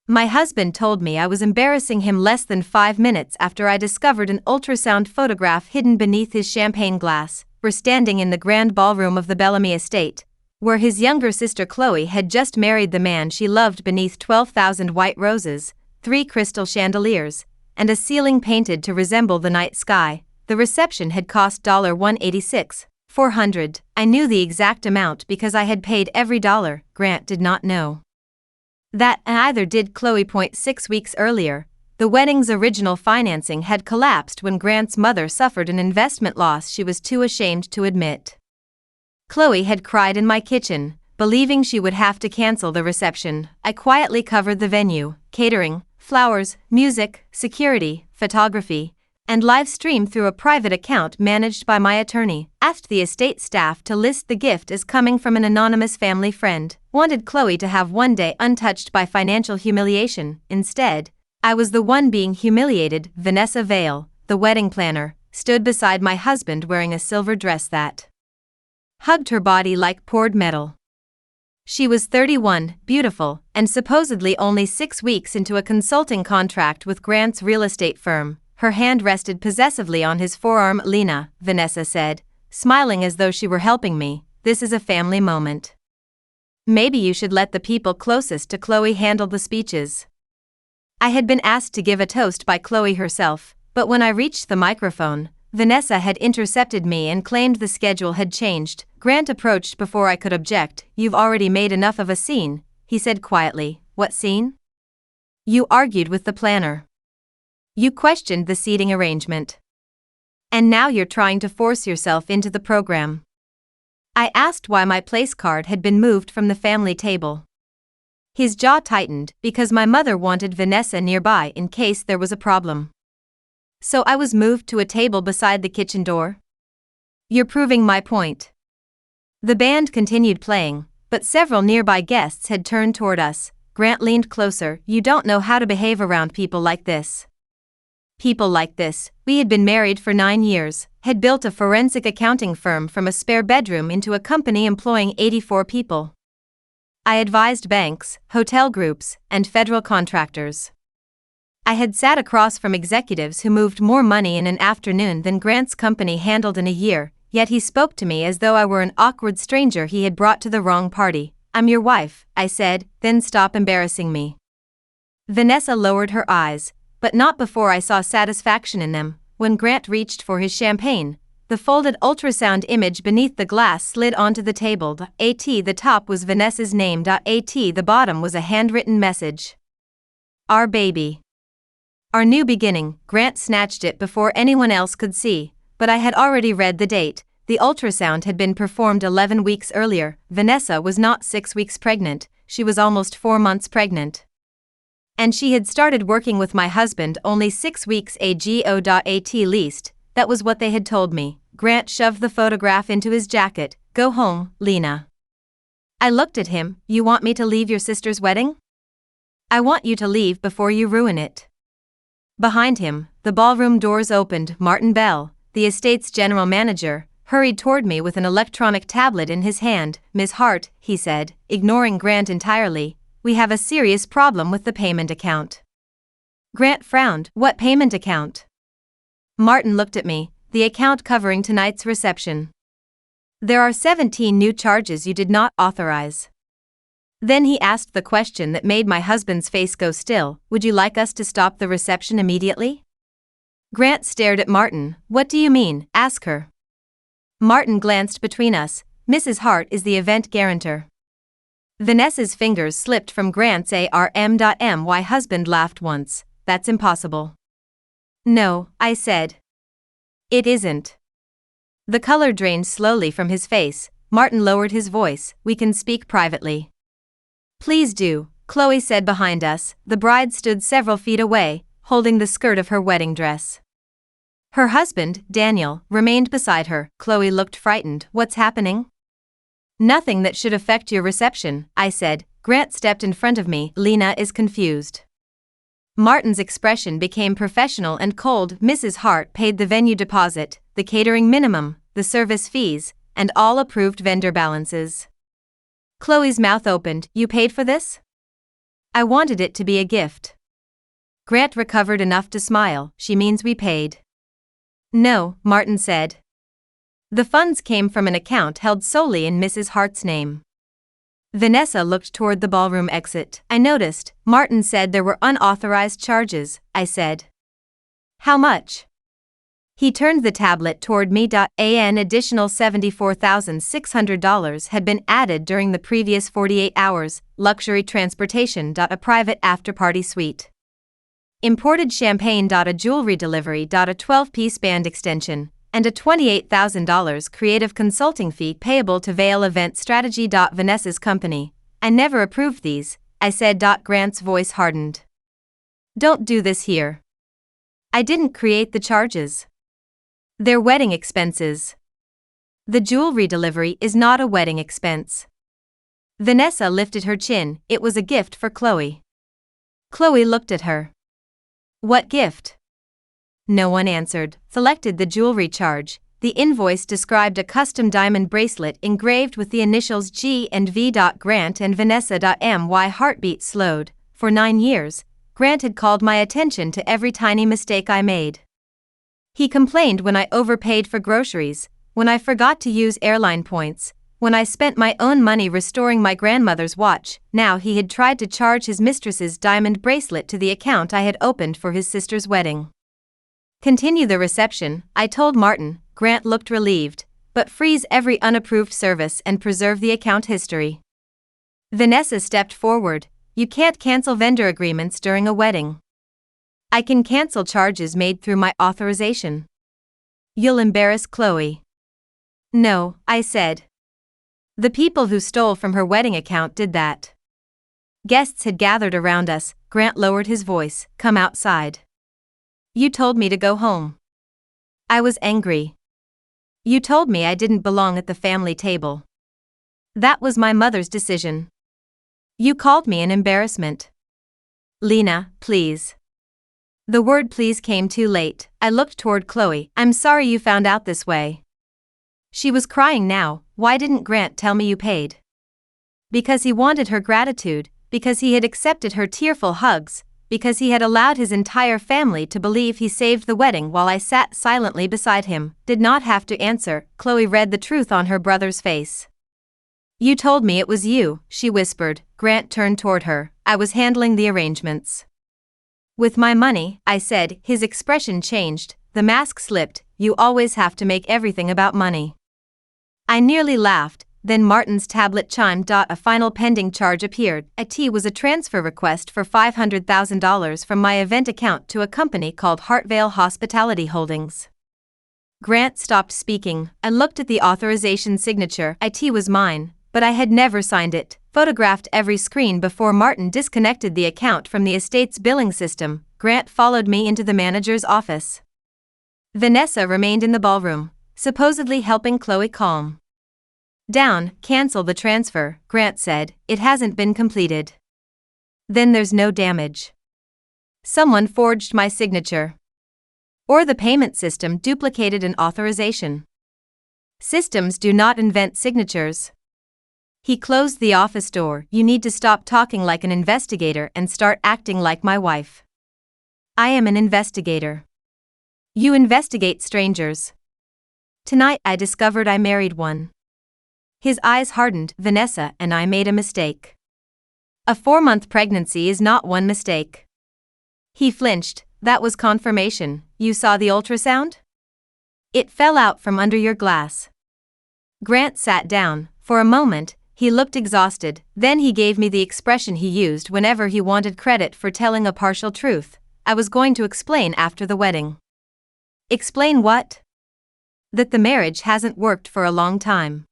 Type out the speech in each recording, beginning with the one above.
My husband told me I was embarrassing him less than 5 minutes after I discovered an ultrasound photograph hidden beneath his champagne glass. We're standing in the grand ballroom of the Bellamy estate, where his younger sister Chloe had just married the man she loved beneath 12,000 white roses, 3 crystal chandeliers, and a ceiling painted to resemble the night sky. The reception had cost $186,400. I knew the exact amount because I had paid every dollar. Grant did not know that, and either did Chloe. 6 weeks earlier, the wedding's original financing had collapsed when Grant's mother suffered an investment loss she was too ashamed to admit. Chloe had cried in my kitchen, believing she would have to cancel the reception. I quietly covered the venue, catering, flowers, music, security, photography, and live stream through a private account managed by my attorney. Asked the estate staff to list the gift as coming from an anonymous family friend. Wanted Chloe to have one day untouched by financial humiliation. Instead, I was the one being humiliated. Vanessa Vale, the wedding planner, stood beside my husband wearing a silver dress that hugged her body like poured metal. She was 31, beautiful, and supposedly only 6 weeks into a consulting contract with Grant's real estate firm. Her hand rested possessively on his forearm. Lena, Vanessa said, smiling as though she were helping me, this is a family moment. Maybe you should let the people closest to Chloe handle the speeches. I had been asked to give a toast by Chloe herself, but when I reached the microphone, Vanessa had intercepted me and claimed the schedule had changed. Grant approached before I could object. You've already made enough of a scene, he said quietly. What scene? You argued with the planner. You questioned the seating arrangement. And now you're trying to force yourself into the program. I asked why my place card had been moved from the family table. His jaw tightened because my mother wanted Vanessa nearby in case there was a problem. So I was moved to a table beside the kitchen door? You're proving my point. The band continued playing, but several nearby guests had turned toward us. Grant leaned closer. You don't know how to behave around people like this. People like this. We had been married for 9 years, had built a forensic accounting firm from a spare bedroom into a company employing 84 people. I advised banks, hotel groups, and federal contractors. I had sat across from executives who moved more money in an afternoon than Grant's company handled in a year, yet he spoke to me as though I were an awkward stranger he had brought to the wrong party. I'm your wife, I said, then stop embarrassing me. Vanessa lowered her eyes, but not before I saw satisfaction in them. When Grant reached for his champagne, the folded ultrasound image beneath the glass slid onto the table. The top was Vanessa's name. The bottom was a handwritten message. Our baby. Our new beginning. Grant snatched it before anyone else could see, but I had already read the date. The ultrasound had been performed 11 weeks earlier. Vanessa was not 6 weeks pregnant, she was almost 4 months pregnant. And she had started working with my husband only 6 weeks ago. At least, that was what they had told me. Grant shoved the photograph into his jacket. Go home, Lena. I looked at him. You want me to leave your sister's wedding? I want you to leave before you ruin it. Behind him, the ballroom doors opened. Martin Bell, the estate's general manager, hurried toward me with an electronic tablet in his hand. Ms. Hart, he said, ignoring Grant entirely, we have a serious problem with the payment account. Grant frowned. What payment account? Martin looked at me. The account covering tonight's reception. There are 17 new charges you did not authorize. Then he asked the question that made my husband's face go still. Would you like us to stop the reception immediately? Grant stared at Martin. What do you mean? Ask her. Martin glanced between us. Mrs. Hart is the event guarantor. Vanessa's fingers slipped from Grant's arm. My husband laughed once. That's impossible. No, I said. It isn't. The color drained slowly from his face. Martin lowered his voice. We can speak privately. Please do, Chloe said behind us. The bride stood several feet away, holding the skirt of her wedding dress. Her husband, Daniel, remained beside her. Chloe looked frightened. What's happening? Nothing that should affect your reception, I said. Grant stepped in front of me. Lena is confused. Martin's expression became professional and cold. Mrs. Hart paid the venue deposit, the catering minimum, the service fees, and all approved vendor balances. Chloe's mouth opened. You paid for this? I wanted it to be a gift. Grant recovered enough to smile. She means we paid. No, Martin said. The funds came from an account held solely in Mrs. Hart's name. Vanessa looked toward the ballroom exit. I noticed, Martin said there were unauthorized charges, I said. How much? He turned the tablet toward me. An additional $74,600 had been added during the previous 48 hours, luxury transportation. A private after-party suite. Imported champagne. A jewelry delivery. A 12-piece band extension, and a $28,000 creative consulting fee payable to Veil Event Strategy. Vanessa's company. I never approved these, I said. Grant's voice hardened. Don't do this here. I didn't create the charges. They're wedding expenses. The jewelry delivery is not a wedding expense. Vanessa lifted her chin. It was a gift for Chloe. Chloe looked at her. What gift? No one answered. Selected the jewelry charge. The invoice described a custom diamond bracelet engraved with the initials G and V. Grant and Vanessa. My heartbeat slowed. For 9 years, Grant had called my attention to every tiny mistake I made. He complained when I overpaid for groceries, when I forgot to use airline points, when I spent my own money restoring my grandmother's watch. Now he had tried to charge his mistress's diamond bracelet to the account I had opened for his sister's wedding. Continue the reception, I told Martin. Grant looked relieved, but freeze every unapproved service and preserve the account history. Vanessa stepped forward. You can't cancel vendor agreements during a wedding. I can cancel charges made through my authorization. You'll embarrass Chloe. No, I said. The people who stole from her wedding account did that. Guests had gathered around us. Grant lowered his voice. Come outside. You told me to go home. I was angry. You told me I didn't belong at the family table. That was my mother's decision. You called me an embarrassment. Lena, please. The word please came too late. I looked toward Chloe. I'm sorry you found out this way. She was crying now. Why didn't Grant tell me you paid? Because he wanted her gratitude, because he had accepted her tearful hugs, because he had allowed his entire family to believe he saved the wedding while I sat silently beside him. Did not have to answer. Chloe read the truth on her brother's face. You told me it was you, she whispered. Grant turned toward her. I was handling the arrangements. With my money, I said. His expression changed. The mask slipped. You always have to make everything about money. I nearly laughed. Then Martin's tablet chimed. A final pending charge appeared. It was a transfer request for $500,000 from my event account to a company called Hartvale Hospitality Holdings. Grant stopped speaking. I looked at the authorization signature. It was mine, but I had never signed it. Photographed every screen before Martin disconnected the account from the estate's billing system. Grant followed me into the manager's office. Vanessa remained in the ballroom, supposedly helping Chloe calm down. Cancel the transfer, Grant said. It hasn't been completed. Then there's no damage. Someone forged my signature. Or the payment system duplicated an authorization. Systems do not invent signatures. He closed the office door. You need to stop talking like an investigator and start acting like my wife. I am an investigator. You investigate strangers. Tonight I discovered I married one. His eyes hardened. Vanessa and I made a mistake. A 4-month pregnancy is not one mistake. He flinched. That was confirmation. You saw the ultrasound? It fell out from under your glass. Grant sat down. For a moment, he looked exhausted. Then he gave me the expression he used whenever he wanted credit for telling a partial truth. I was going to explain after the wedding. Explain what? That the marriage hasn't worked for a long time.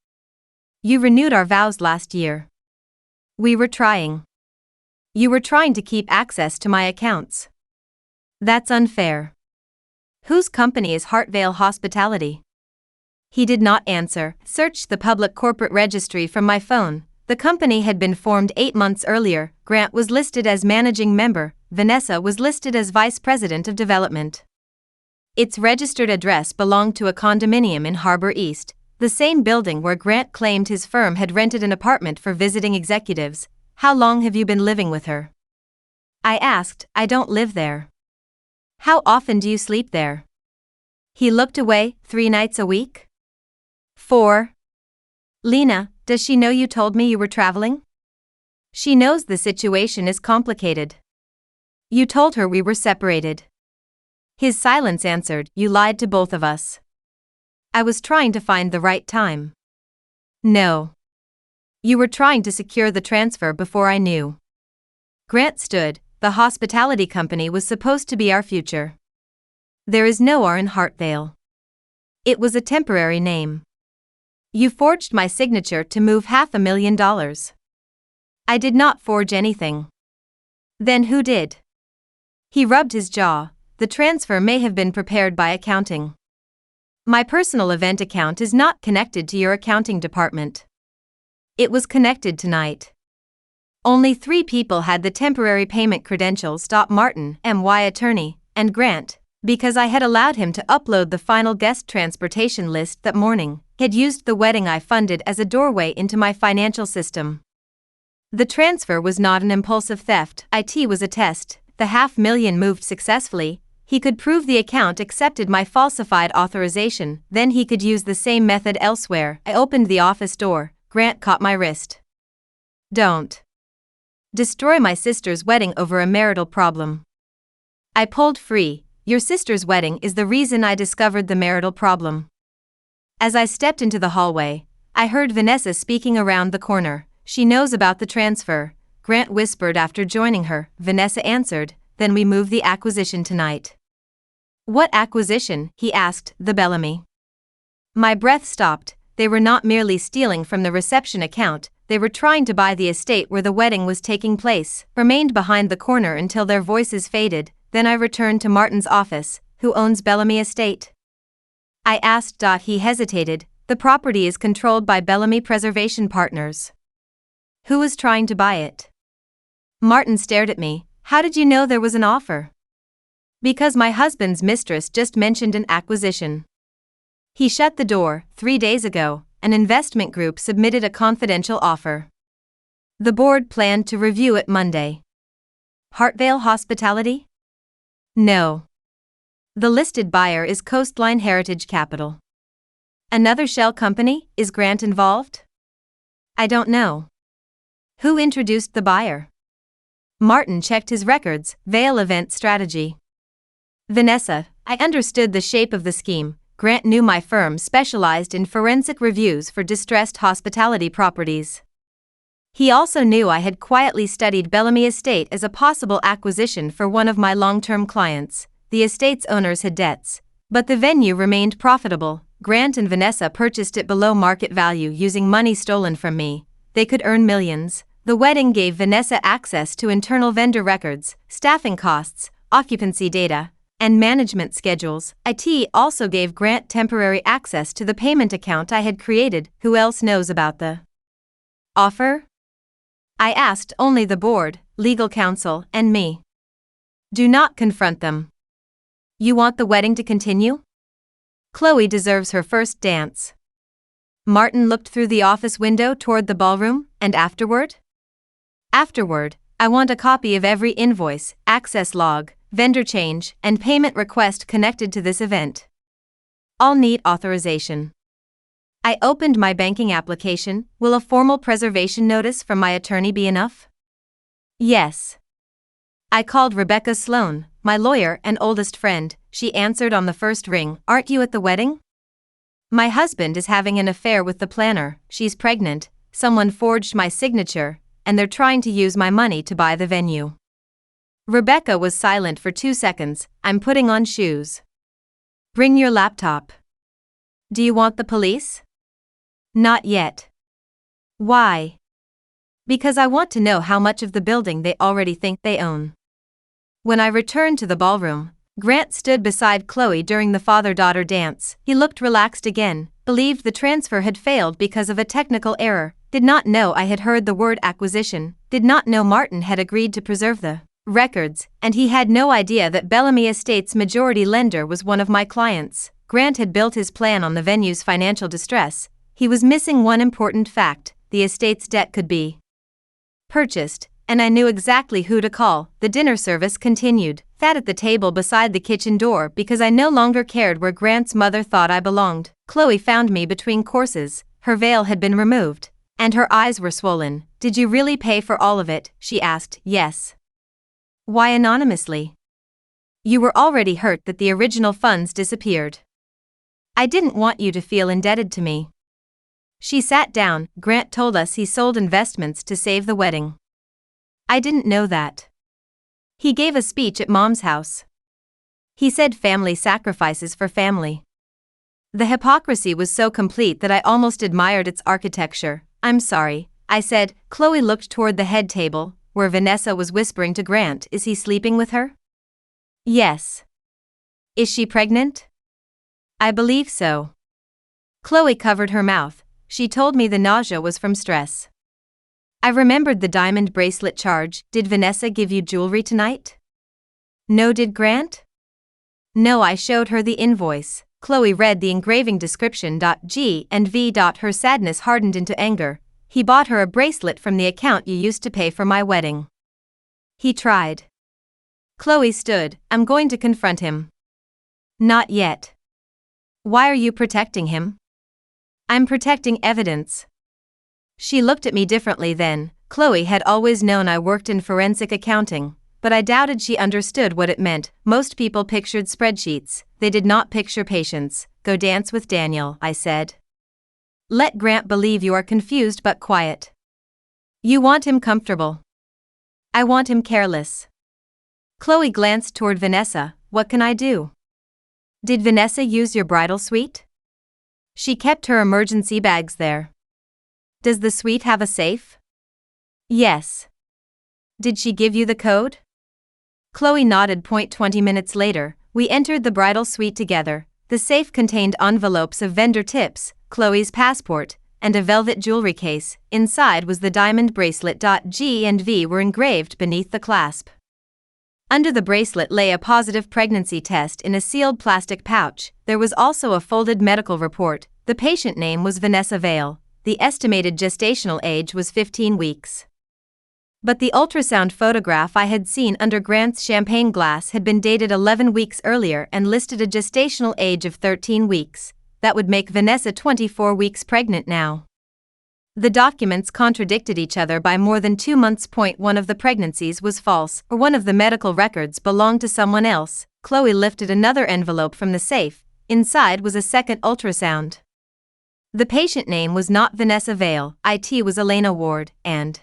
You renewed our vows last year. We were trying. You were trying to keep access to my accounts. That's unfair. Whose company is Hartvale Hospitality? He did not answer. Searched the public corporate registry from my phone. The company had been formed 8 months earlier. Grant was listed as managing member. Vanessa was listed as vice president of development. Its registered address belonged to a condominium in Harbor East, the same building where Grant claimed his firm had rented an apartment for visiting executives. How long have you been living with her? I asked. I don't live there. How often do you sleep there? He looked away. 3 nights a week? 4. Lena, does she know you told me you were traveling? She knows the situation is complicated. You told her we were separated. His silence answered, you lied to both of us. I was trying to find the right time. No. You were trying to secure the transfer before I knew. Grant stood. The hospitality company was supposed to be our future. There is no R in Hartvale. It was a temporary name. You forged my signature to move $500,000. I did not forge anything. Then who did? He rubbed his jaw. The transfer may have been prepared by accounting. My personal event account is not connected to your accounting department. It was connected tonight. Only 3 people had the temporary payment credentials. Martin, MY attorney, and Grant, because I had allowed him to upload the final guest transportation list that morning, had used the wedding I funded as a doorway into my financial system. The transfer was not an impulsive theft. It was a test. The $500,000 moved successfully. He could prove the account accepted my falsified authorization, then he could use the same method elsewhere. I opened the office door. Grant caught my wrist. Don't destroy my sister's wedding over a marital problem. I pulled free. Your sister's wedding is the reason I discovered the marital problem. As I stepped into the hallway, I heard Vanessa speaking around the corner. She knows about the transfer, Grant whispered after joining her. Vanessa answered, then we move the acquisition tonight. What acquisition? He asked. The Bellamy. My breath stopped. They were not merely stealing from the reception account, they were trying to buy the estate where the wedding was taking place. Remained behind the corner until their voices faded, then I returned to Martin's office. Who owns Bellamy Estate? I asked. He hesitated. The property is controlled by Bellamy Preservation Partners. Who is trying to buy it? Martin stared at me. How did you know there was an offer? Because my husband's mistress just mentioned an acquisition. He shut the door. 3 days ago, an investment group submitted a confidential offer. The board planned to review it Monday. Hartvale Hospitality? No. The listed buyer is Coastline Heritage Capital. Another shell company? Is Grant involved? I don't know. Who introduced the buyer? Martin checked his records. Vale Event Strategy. Vanessa. I understood the shape of the scheme. Grant knew my firm specialized in forensic reviews for distressed hospitality properties. He also knew I had quietly studied Bellamy Estate as a possible acquisition for one of my long-term clients. The estate's owners had debts, but the venue remained profitable. Grant and Vanessa purchased it below market value using money stolen from me. They could earn millions. The wedding gave Vanessa access to internal vendor records, staffing costs, occupancy data, and management schedules. It also gave Grant temporary access to the payment account I had created. Who else knows about the offer? I asked. Only the board, legal counsel, and me. Do not confront them. You want the wedding to continue? Chloe deserves her first dance. Martin looked through the office window toward the ballroom. And afterward? Afterward, I want a copy of every invoice, access log, vendor change, and payment request connected to this event. I'll need authorization. I opened my banking application. Will a formal preservation notice from my attorney be enough? Yes. I called Rebecca Sloan, my lawyer and oldest friend. She answered on the first ring. Aren't you at the wedding? My husband is having an affair with the planner. She's pregnant. Someone forged my signature, and they're trying to use my money to buy the venue. Rebecca was silent for 2 seconds. I'm putting on shoes. Bring your laptop. Do you want the police? Not yet. Why? Because I want to know how much of the building they already think they own. When I returned to the ballroom, Grant stood beside Chloe during the father-daughter dance. He looked relaxed again, believed the transfer had failed because of a technical error, did not know I had heard the word acquisition, did not know Martin had agreed to preserve the records, and he had no idea that Bellamy Estate's majority lender was one of my clients. Grant had built his plan on the venue's financial distress. He was missing one important fact: the estate's debt could be purchased. and I knew exactly who to call. The dinner service continued, sat at the table beside the kitchen door because I no longer cared where Grant's mother thought I belonged. Chloe found me between courses. Her veil had been removed, and her eyes were swollen. "Did you really pay for all of it?" she asked. "Yes." "Why anonymously?" "You were already hurt that the original funds disappeared. I didn't want you to feel indebted to me." She sat down. "Grant told us he sold investments to save the wedding." "I didn't know that." "He gave a speech at Mom's house. He said family sacrifices for family." The hypocrisy was so complete that I almost admired its architecture. "I'm sorry," I said. Chloe looked toward the head table, where Vanessa was whispering to Grant. "Is he sleeping with her?" "Yes." "Is she pregnant?" "I believe so." Chloe covered her mouth. She told me the nausea was from stress. I remembered the diamond bracelet charge. "Did Vanessa give you jewelry tonight?" "No." "Did Grant?" "No." I showed her the invoice. Chloe read the engraving description. G&V. Her sadness hardened into anger. "He bought her a bracelet from the account you used to pay for my wedding." "He tried." Chloe stood. "I'm going to confront him." "Not yet." "Why are you protecting him?" "I'm protecting evidence." She looked at me differently then. Chloe had always known I worked in forensic accounting, but I doubted she understood what it meant. Most people pictured spreadsheets, they did not picture patience. "Go dance with Daniel," I said. "Let Grant believe you are confused but quiet. You want him comfortable. I want him careless." Chloe glanced toward Vanessa. "What can I do?" "Did Vanessa use your bridal suite?" "She kept her emergency bags there." "Does the suite have a safe?" "Yes." "Did she give you the code?" Chloe nodded. 20 minutes later, we entered the bridal suite together. The safe contained envelopes of vendor tips, Chloe's passport, and a velvet jewelry case. Inside was the diamond bracelet. G&V were engraved beneath the clasp. Under the bracelet lay a positive pregnancy test in a sealed plastic pouch. There was also a folded medical report. The patient name was Vanessa Vale. The estimated gestational age was 15 weeks. But the ultrasound photograph I had seen under Grant's champagne glass had been dated 11 weeks earlier and listed a gestational age of 13 weeks. That would make Vanessa 24 weeks pregnant now. The documents contradicted each other by more than 2 months. One of the pregnancies was false, or one of the medical records belonged to someone else. Chloe lifted another envelope from the safe. Inside was a second ultrasound. The patient name was not Vanessa Vale, it was Elena Ward, and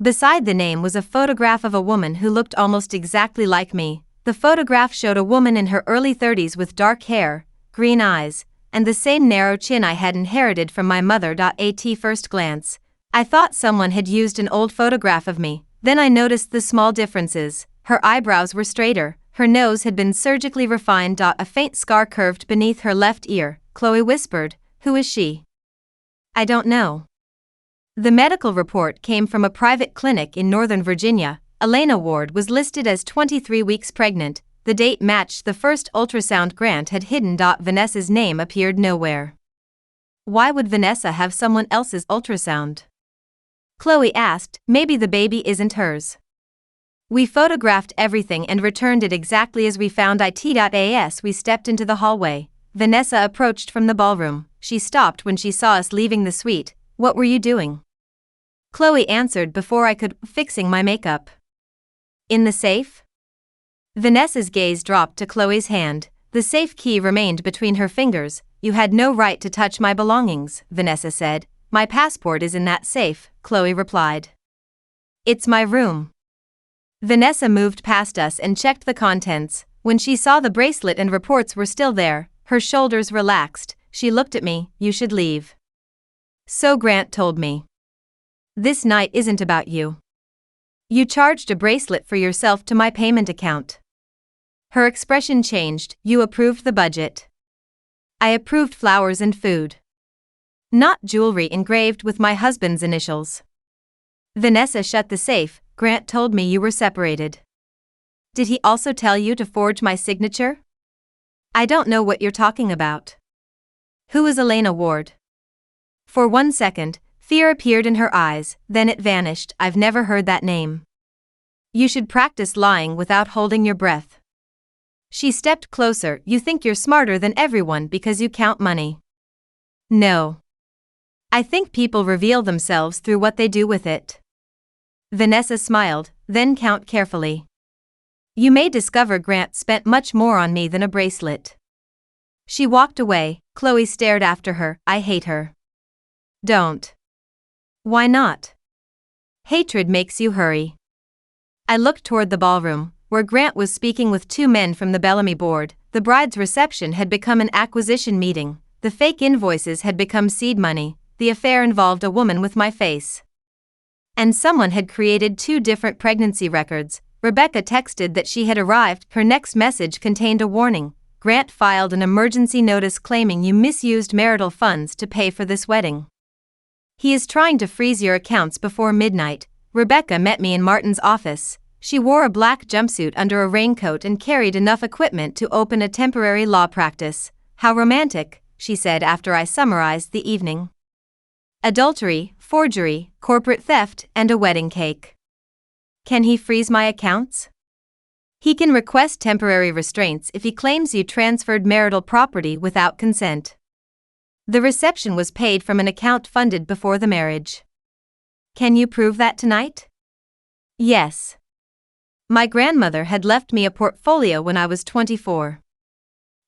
beside the name was a photograph of a woman who looked almost exactly like me. The photograph showed a woman in her early 30s with dark hair, green eyes, and the same narrow chin I had inherited from my mother. At first glance, I thought someone had used an old photograph of me. Then I noticed the small differences. Her eyebrows were straighter, her nose had been surgically refined. A faint scar curved beneath her left ear. Chloe whispered, "Who is she?" "I don't know." The medical report came from a private clinic in Northern Virginia. Elena Ward was listed as 23 weeks pregnant. The date matched the first ultrasound Grant had hidden. Vanessa's name appeared nowhere. Why would Vanessa have someone else's ultrasound? Chloe asked. Maybe the baby isn't hers. We photographed everything and returned it exactly as we found it. As we stepped into the hallway, Vanessa approached from the ballroom. She stopped when she saw us leaving the suite. "What were you doing?" Chloe answered before I could. "Fixing my makeup." "In the safe?" Vanessa's gaze dropped to Chloe's hand. The safe key remained between her fingers. "You had no right to touch my belongings," Vanessa said. "My passport is in that safe," Chloe replied. "It's my room." Vanessa moved past us and checked the contents. When she saw the bracelet and reports were still there, her shoulders relaxed. She looked at me. "You should leave." "So Grant told me." "This night isn't about you. You charged a bracelet for yourself to my payment account." Her expression changed. "You approved the budget." "I approved flowers and food. Not jewelry engraved with my husband's initials." Vanessa shut the safe. "Grant told me you were separated." "Did he also tell you to forge my signature?" "I don't know what you're talking about." "Who is Elena Ward?" For 1 second, Fear appeared in her eyes, then it vanished. I've never heard that name. You should practice lying without holding your breath. She stepped closer. You think you're smarter than everyone because you count money. No. I think people reveal themselves through what they do with it. Vanessa smiled, then count carefully. You may discover Grant spent much more on me than a bracelet. She walked away. Chloe stared after her. I hate her. Don't. Why not? Hatred makes you hurry. I looked toward the ballroom, where Grant was speaking with two men from the Bellamy board. The bride's reception had become an acquisition meeting. The fake invoices had become seed money. The affair involved a woman with my face. And someone had created two different pregnancy records. Rebecca texted that she had arrived. Her next message contained a warning. Grant filed an emergency notice claiming you misused marital funds to pay for this wedding. He is trying to freeze your accounts before midnight. Rebecca met me in Martin's office. She wore a black jumpsuit under a raincoat and carried enough equipment to open a temporary law practice. How romantic, she said after I summarized the evening. Adultery, forgery, corporate theft, and a wedding cake. Can he freeze my accounts? He can request temporary restraints if he claims you transferred marital property without consent. The reception was paid from an account funded before the marriage. Can you prove that tonight? Yes. My grandmother had left me a portfolio when I was 24.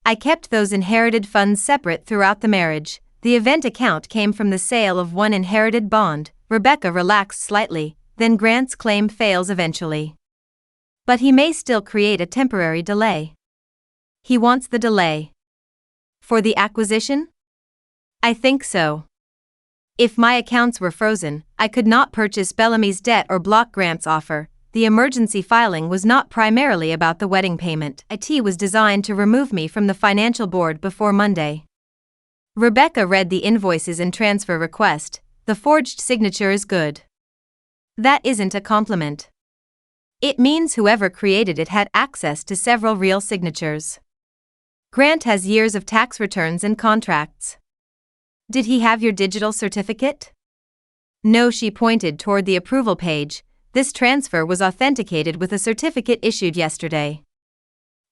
I kept those inherited funds separate throughout the marriage. The event account came from the sale of one inherited bond. Rebecca relaxed slightly, then Grant's claim fails eventually. But he may still create a temporary delay. He wants the delay. For the acquisition? I think so. If my accounts were frozen, I could not purchase Bellamy's debt or block Grant's offer. The emergency filing was not primarily about the wedding payment. It was designed to remove me from the financial board before Monday. Rebecca read the invoices and transfer request. The forged signature is good. That isn't a compliment. It means whoever created it had access to several real signatures. Grant has years of tax returns and contracts. Did he have your digital certificate? No, she pointed toward the approval page. This transfer was authenticated with a certificate issued yesterday.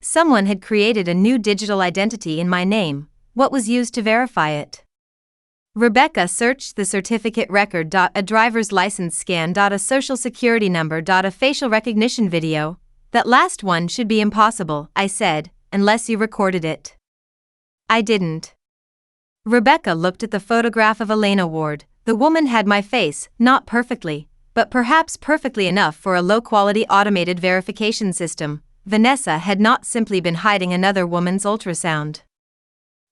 Someone had created a new digital identity in my name. What was used to verify it? Rebecca searched the certificate record. A driver's license scan. A social security number. A facial recognition video. That last one should be impossible, I said, unless you recorded it. I didn't. Rebecca looked at the photograph of Elena Ward. The woman had my face, not perfectly, but perhaps perfectly enough for a low-quality automated verification system. Vanessa had not simply been hiding another woman's ultrasound.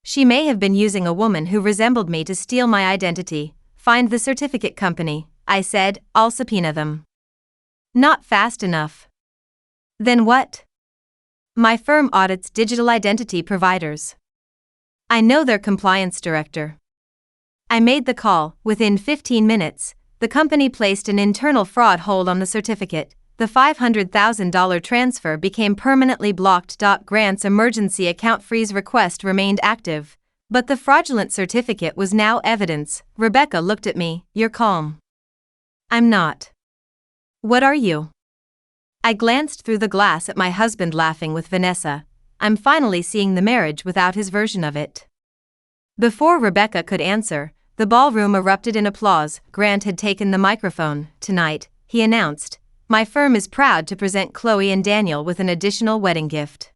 She may have been using a woman who resembled me to steal my identity. Find the certificate company, I said. I'll subpoena them. Not fast enough. Then what? My firm audits digital identity providers. I know their compliance director. I made the call. Within 15 minutes, the company placed an internal fraud hold on the certificate. The $500,000 transfer became permanently blocked. Grant's emergency account freeze request remained active, but the fraudulent certificate was now evidence. Rebecca looked at me. You're calm. I'm not. What are you? I glanced through the glass at my husband laughing with Vanessa. I'm finally seeing the marriage without his version of it. Before Rebecca could answer, the ballroom erupted in applause. Grant had taken the microphone. Tonight, he announced, my firm is proud to present Chloe and Daniel with an additional wedding gift.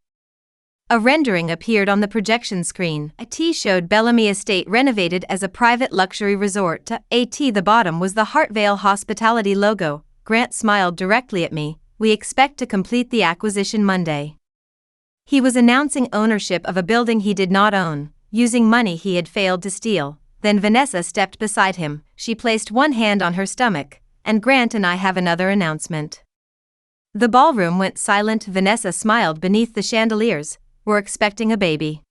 A rendering appeared on the projection screen. It showed Bellamy Estate renovated as a private luxury resort. The bottom was the Hartvale Hospitality logo. Grant smiled directly at me. We expect to complete the acquisition Monday. He was announcing ownership of a building he did not own, using money he had failed to steal. Then Vanessa stepped beside him. She placed one hand on her stomach. And Grant and I have another announcement. The ballroom went silent. Vanessa smiled beneath the chandeliers. We're expecting a baby.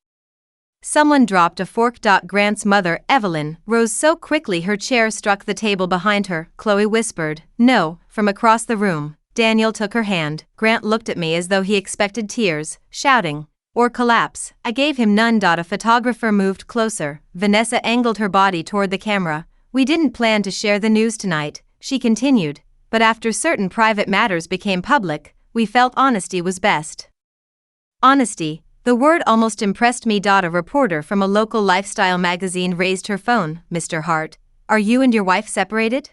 Someone dropped a fork. Grant's mother, Evelyn, rose so quickly her chair struck the table behind her. Chloe whispered, no, from across the room. Daniel took her hand. Grant looked at me as though he expected tears, shouting, or collapse. I gave him none. A photographer moved closer. Vanessa angled her body toward the camera. We didn't plan to share the news tonight, she continued, but after certain private matters became public, we felt honesty was best. Honesty, the word almost impressed me. A reporter from a local lifestyle magazine raised her phone. Mr. Hart, are you and your wife separated?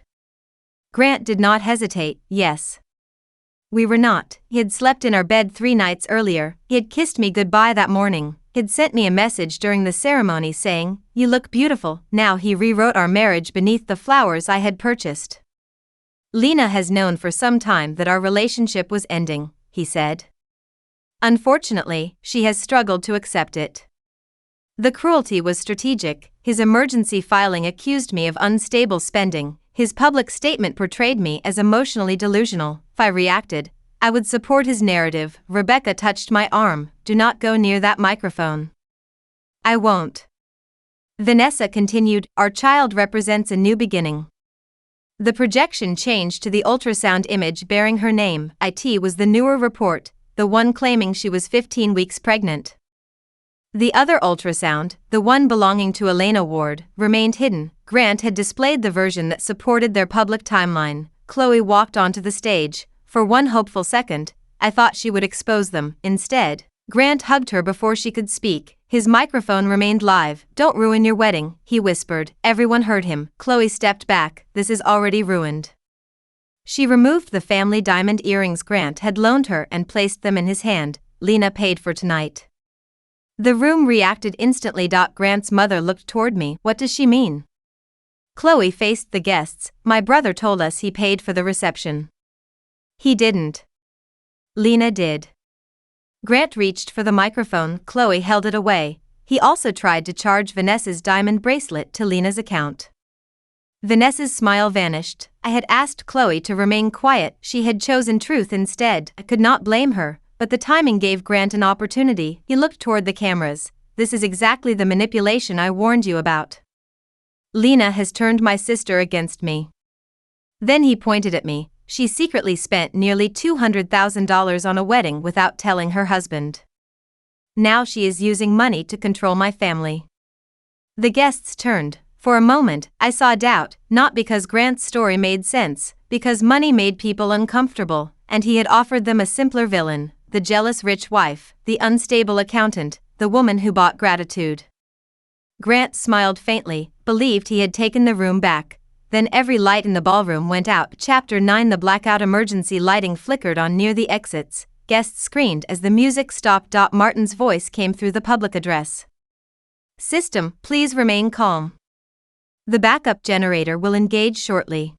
Grant did not hesitate. Yes. We were not. He had slept in our bed 3 nights earlier. He had kissed me goodbye that morning. He'd sent me a message during the ceremony saying, "You look beautiful." Now he rewrote our marriage beneath the flowers I had purchased. Lena has known for some time that our relationship was ending, he said. Unfortunately, she has struggled to accept it. The cruelty was strategic. His emergency filing accused me of unstable spending. His public statement portrayed me as emotionally delusional. If I reacted, I would support his narrative. Rebecca touched my arm. Do not go near that microphone. I won't. Vanessa continued, our child represents a new beginning. The projection changed to the ultrasound image bearing her name. It was the newer report, the one claiming she was 15 weeks pregnant. The other ultrasound, the one belonging to Elena Ward, remained hidden. Grant had displayed the version that supported their public timeline. Chloe walked onto the stage. For one hopeful second, I thought she would expose them. Instead, Grant hugged her before she could speak. His microphone remained live. Don't ruin your wedding, he whispered. Everyone heard him. Chloe stepped back. This is already ruined. She removed the family diamond earrings Grant had loaned her and placed them in his hand. Lena paid for tonight. The room reacted instantly. Grant's mother looked toward me. What does she mean? Chloe faced the guests. My brother told us he paid for the reception. He didn't. Lena did. Grant reached for the microphone. Chloe held it away. He also tried to charge Vanessa's diamond bracelet to Lena's account. Vanessa's smile vanished. I had asked Chloe to remain quiet. She had chosen truth instead. I could not blame her, but the timing gave Grant an opportunity. He looked toward the cameras. This is exactly the manipulation I warned you about. Lena has turned my sister against me. Then he pointed at me. She secretly spent nearly $200,000 on a wedding without telling her husband. Now she is using money to control my family. The guests turned. For a moment, I saw doubt, not because Grant's story made sense, because money made people uncomfortable, and he had offered them a simpler villain, the jealous rich wife, the unstable accountant, the woman who bought gratitude. Grant smiled faintly, believed he had taken the room back. Then every light in the ballroom went out. Chapter 9. The blackout emergency lighting flickered on near the exits. Guests screamed as the music stopped. Martin's voice came through the public address. System, please remain calm. The backup generator will engage shortly.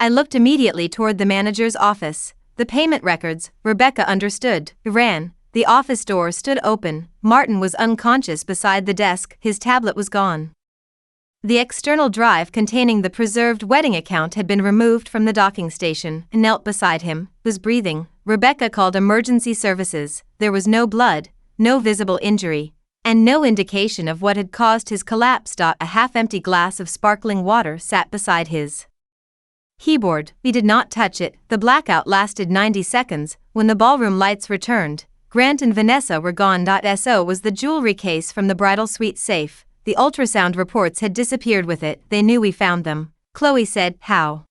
I looked immediately toward the manager's office. The payment records, Rebecca understood, ran. The office door stood open. Martin was unconscious beside the desk. His tablet was gone. The external drive containing the preserved wedding account had been removed from the docking station. Knelt beside him, was breathing. Rebecca called emergency services. There was no blood, no visible injury, and no indication of what had caused his collapse. A half-empty glass of sparkling water sat beside his keyboard. We did not touch it. The blackout lasted 90 seconds. When the ballroom lights returned, Grant and Vanessa were gone. So was the jewelry case from the bridal suite safe. The ultrasound reports had disappeared with it. They knew we found them. Chloe said, how?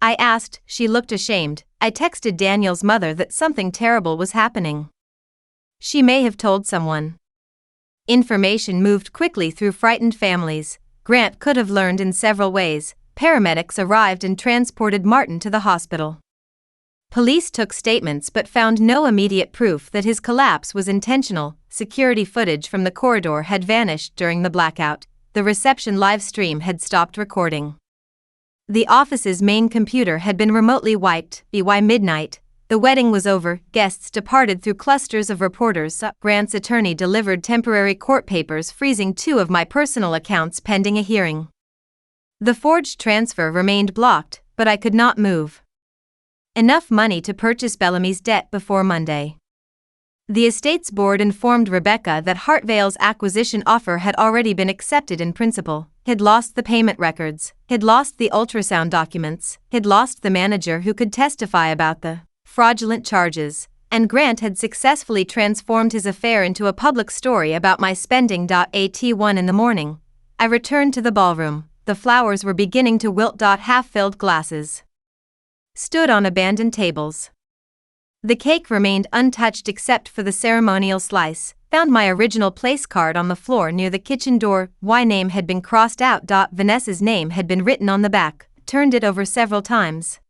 I asked. She looked ashamed. I texted Daniel's mother that something terrible was happening. She may have told someone. Information moved quickly through frightened families. Grant could have learned in several ways. Paramedics arrived and transported Martin to the hospital. Police took statements but found no immediate proof that his collapse was intentional. Security footage from the corridor had vanished during the blackout. The reception live stream had stopped recording. The office's main computer had been remotely wiped. By midnight, the wedding was over. Guests departed through clusters of reporters. Grant's attorney delivered temporary court papers freezing 2 of my personal accounts pending a hearing. The forged transfer remained blocked, but I could not move enough money to purchase Bellamy's debt before Monday. The estate's board informed Rebecca that Hartvale's acquisition offer had already been accepted in principle. He'd lost the payment records, he'd lost the ultrasound documents, he'd lost the manager who could testify about the fraudulent charges, and Grant had successfully transformed his affair into a public story about my spending. At 1 in the morning, I returned to the ballroom. the flowers were beginning to wilt. Half-filled glasses stood on abandoned tables. The cake remained untouched except for the ceremonial slice. Found my original place card on the floor near the kitchen door. My name had been crossed out. Vanessa's name had been written on the back. Turned it over several times.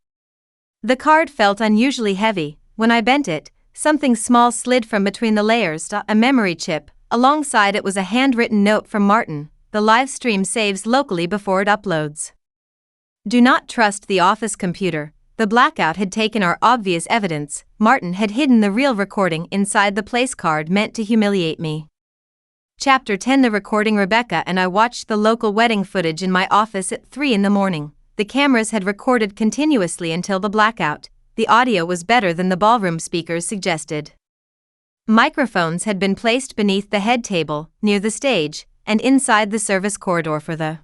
The card felt unusually heavy. When I bent it, something small slid from between the layers. A memory chip. Alongside it was a handwritten note from Martin. The live stream saves locally before it uploads. Do not trust the office computer. The blackout had taken our obvious evidence. Martin had hidden the real recording inside the place card meant to humiliate me. Chapter 10. The recording. Rebecca and I watched the local wedding footage in my office at 3 in the morning. The cameras had recorded continuously until the blackout. The audio was better than the ballroom speakers suggested. Microphones had been placed beneath the head table, near the stage, and inside the service corridor for the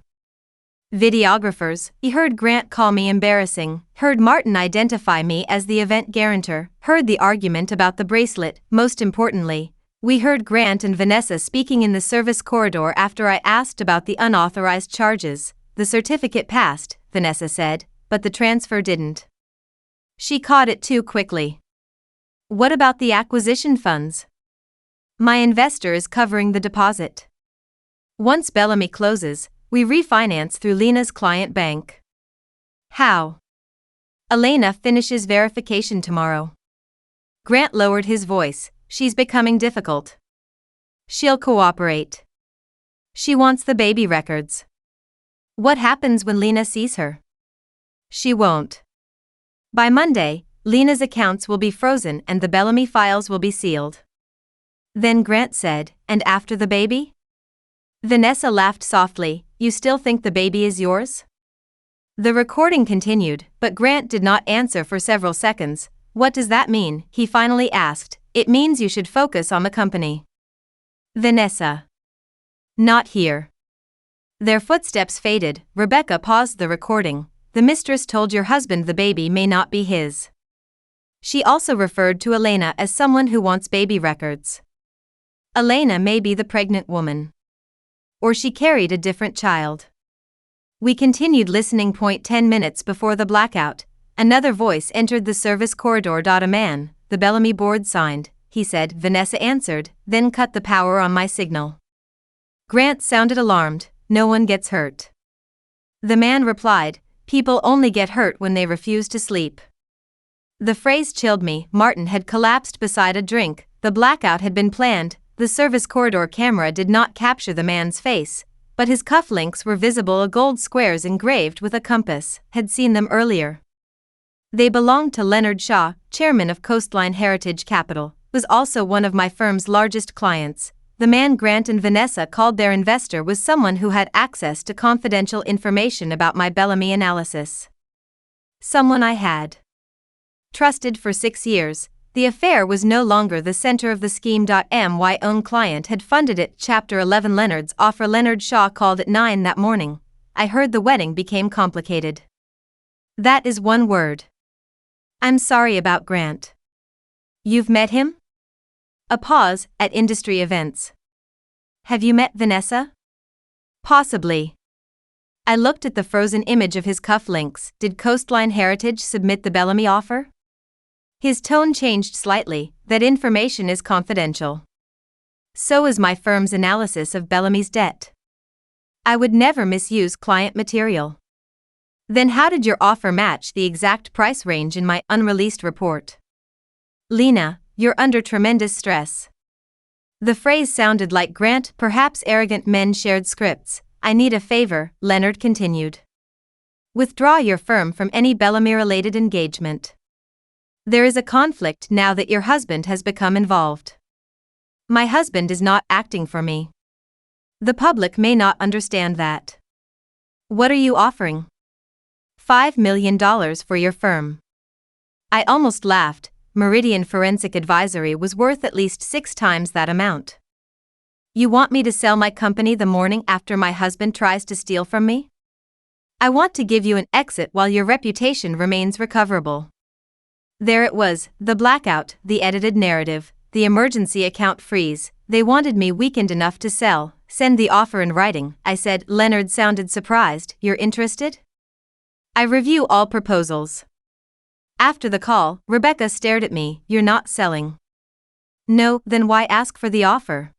videographers. He heard Grant call me embarrassing, heard Martin identify me as the event guarantor, heard the argument about the bracelet. Most importantly, we heard Grant and Vanessa speaking in the service corridor after I asked about the unauthorized charges. The certificate passed, Vanessa said, but the transfer didn't. She caught it too quickly. What about the acquisition funds? My investor is covering the deposit. Once Bellamy closes, we refinance through Lena's client bank. How? Elena finishes verification tomorrow. Grant lowered his voice. She's becoming difficult. She'll cooperate. She wants the baby records. What happens when Lena sees her? She won't. By Monday, Lena's accounts will be frozen and the Bellamy files will be sealed. Then Grant said, and after the baby? Vanessa laughed softly. You still think the baby is yours? The recording continued, but Grant did not answer for several seconds. What does that mean? He finally asked. It means you should focus on the company. Vanessa. Not here. Their footsteps faded. Rebecca paused the recording. The mistress told your husband the baby may not be his. She also referred to Elena as someone who wants baby records. Elena may be the pregnant woman. Or she carried a different child. We continued listening. 10 minutes before the blackout, another voice entered the service corridor. A man, the Bellamy board signed, he said. Vanessa answered, then cut the power on my signal. Grant sounded alarmed. No one gets hurt. The man replied, people only get hurt when they refuse to sleep. The phrase chilled me. Martin had collapsed beside a drink. The blackout had been planned. The service corridor camera did not capture the man's face, but his cufflinks were visible. Gold squares engraved with a compass. Had seen them earlier. They belonged to Leonard Shaw, chairman of Coastline Heritage Capital, was also one of my firm's largest clients. The man Grant and Vanessa called their investor was someone who had access to confidential information about my Bellamy analysis. Someone I had trusted for 6 years. The affair was no longer the center of the scheme. My own client had funded it. Chapter 11. Leonard's offer. Leonard Shaw called at 9 that morning. I heard the wedding became complicated. That is one word. I'm sorry about Grant. You've met him? A pause. At industry events. Have you met Vanessa? Possibly. I looked at the frozen image of his cufflinks. Did Coastline Heritage submit the Bellamy offer? His tone changed slightly. That information is confidential. So is my firm's analysis of Bellamy's debt. I would never misuse client material. Then how did your offer match the exact price range in my unreleased report? Lena, you're under tremendous stress. The phrase sounded like Grant. Perhaps arrogant men shared scripts. I need a favor, Leonard continued. Withdraw your firm from any Bellamy-related engagement. There is a conflict now that your husband has become involved. My husband is not acting for me. The public may not understand that. What are you offering? $5 million for your firm. I almost laughed. Meridian Forensic Advisory was worth at least 6 times that amount. You want me to sell my company the morning after my husband tries to steal from me? I want to give you an exit while your reputation remains recoverable. There it was, the blackout, the edited narrative. the emergency account freeze, they wanted me weakened enough to sell, send the offer in writing, I said. Leonard sounded surprised. You're interested? I review all proposals. After the call, Rebecca stared at me. You're not selling. No, then why ask for the offer?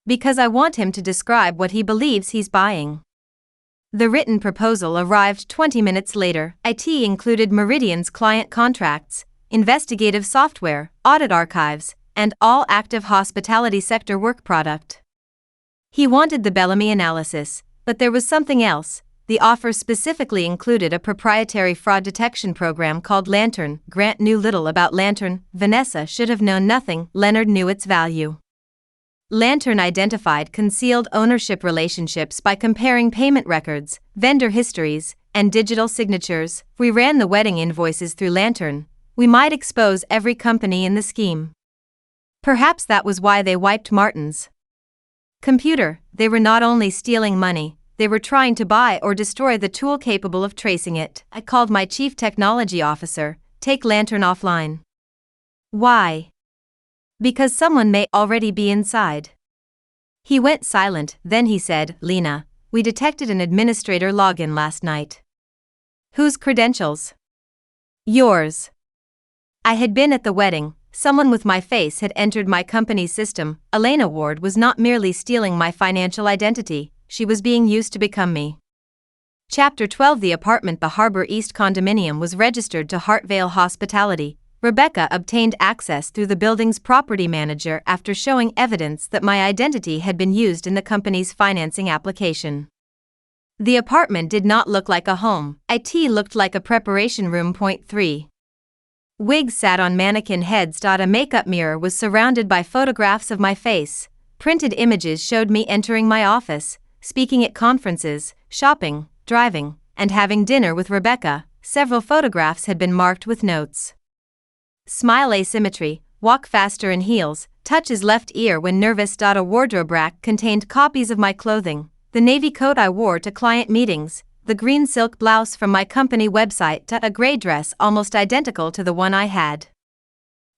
Because I want him to describe what he believes he's buying. The written proposal arrived 20 minutes later. It included Meridian's client contracts, investigative software, audit archives, and all active hospitality sector work product. He wanted the Bellamy analysis, but there was something else. The offer specifically included a proprietary fraud detection program called Lantern. Grant knew little about Lantern. Vanessa should have known nothing. Leonard knew its value. Lantern identified concealed ownership relationships by comparing payment records, vendor histories, and digital signatures. If we ran the wedding invoices through Lantern, we might expose every company in the scheme. Perhaps that was why they wiped Martin's computer. They were not only stealing money, they were trying to buy or destroy the tool capable of tracing it. I called my chief technology officer. Take Lantern offline. Why? Because someone may already be inside. He went silent, then he said, Lena, we detected an administrator login last night. Whose credentials? Yours. I had been at the wedding. Someone with my face had entered my company's system. Elena Ward was not merely stealing my financial identity, she was being used to become me. Chapter 12. The apartment the Harbor East condominium was registered to Hartvale Hospitality. Rebecca obtained access through the building's property manager after showing evidence that my identity had been used in the company's financing application. The apartment did not look like a home. It looked like a preparation room. 3. Wigs sat on mannequin heads. A makeup mirror was surrounded by photographs of my face. Printed images showed me entering my office, speaking at conferences, shopping, driving, and having dinner with Rebecca. Several photographs had been marked with notes. Smile asymmetry, walk faster in heels, touch his left ear when nervous. A wardrobe rack contained copies of my clothing, the navy coat I wore to client meetings, the green silk blouse from my company website, a gray dress almost identical to the one I had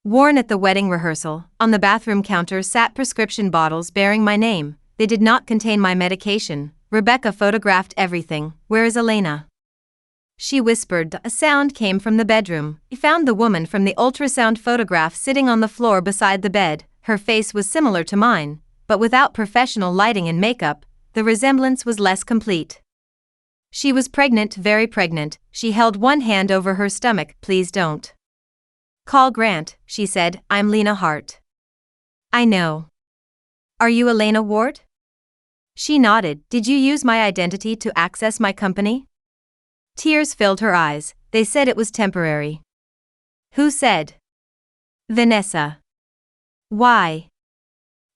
worn at the wedding rehearsal. On the bathroom counter sat prescription bottles bearing my name. They did not contain my medication. Rebecca photographed everything. Where is Elena? She whispered. A sound came from the bedroom. He found the woman from the ultrasound photograph sitting on the floor beside the bed. Her face was similar to mine, but without professional lighting and makeup, the resemblance was less complete. She was pregnant, very pregnant. She held one hand over her stomach. Please don't call Grant, she said. I'm Lena Hart. I know. Are you Elena Ward? She nodded. Did you use my identity to access my company? Tears filled her eyes. They said it was temporary. Who said? Vanessa. Why?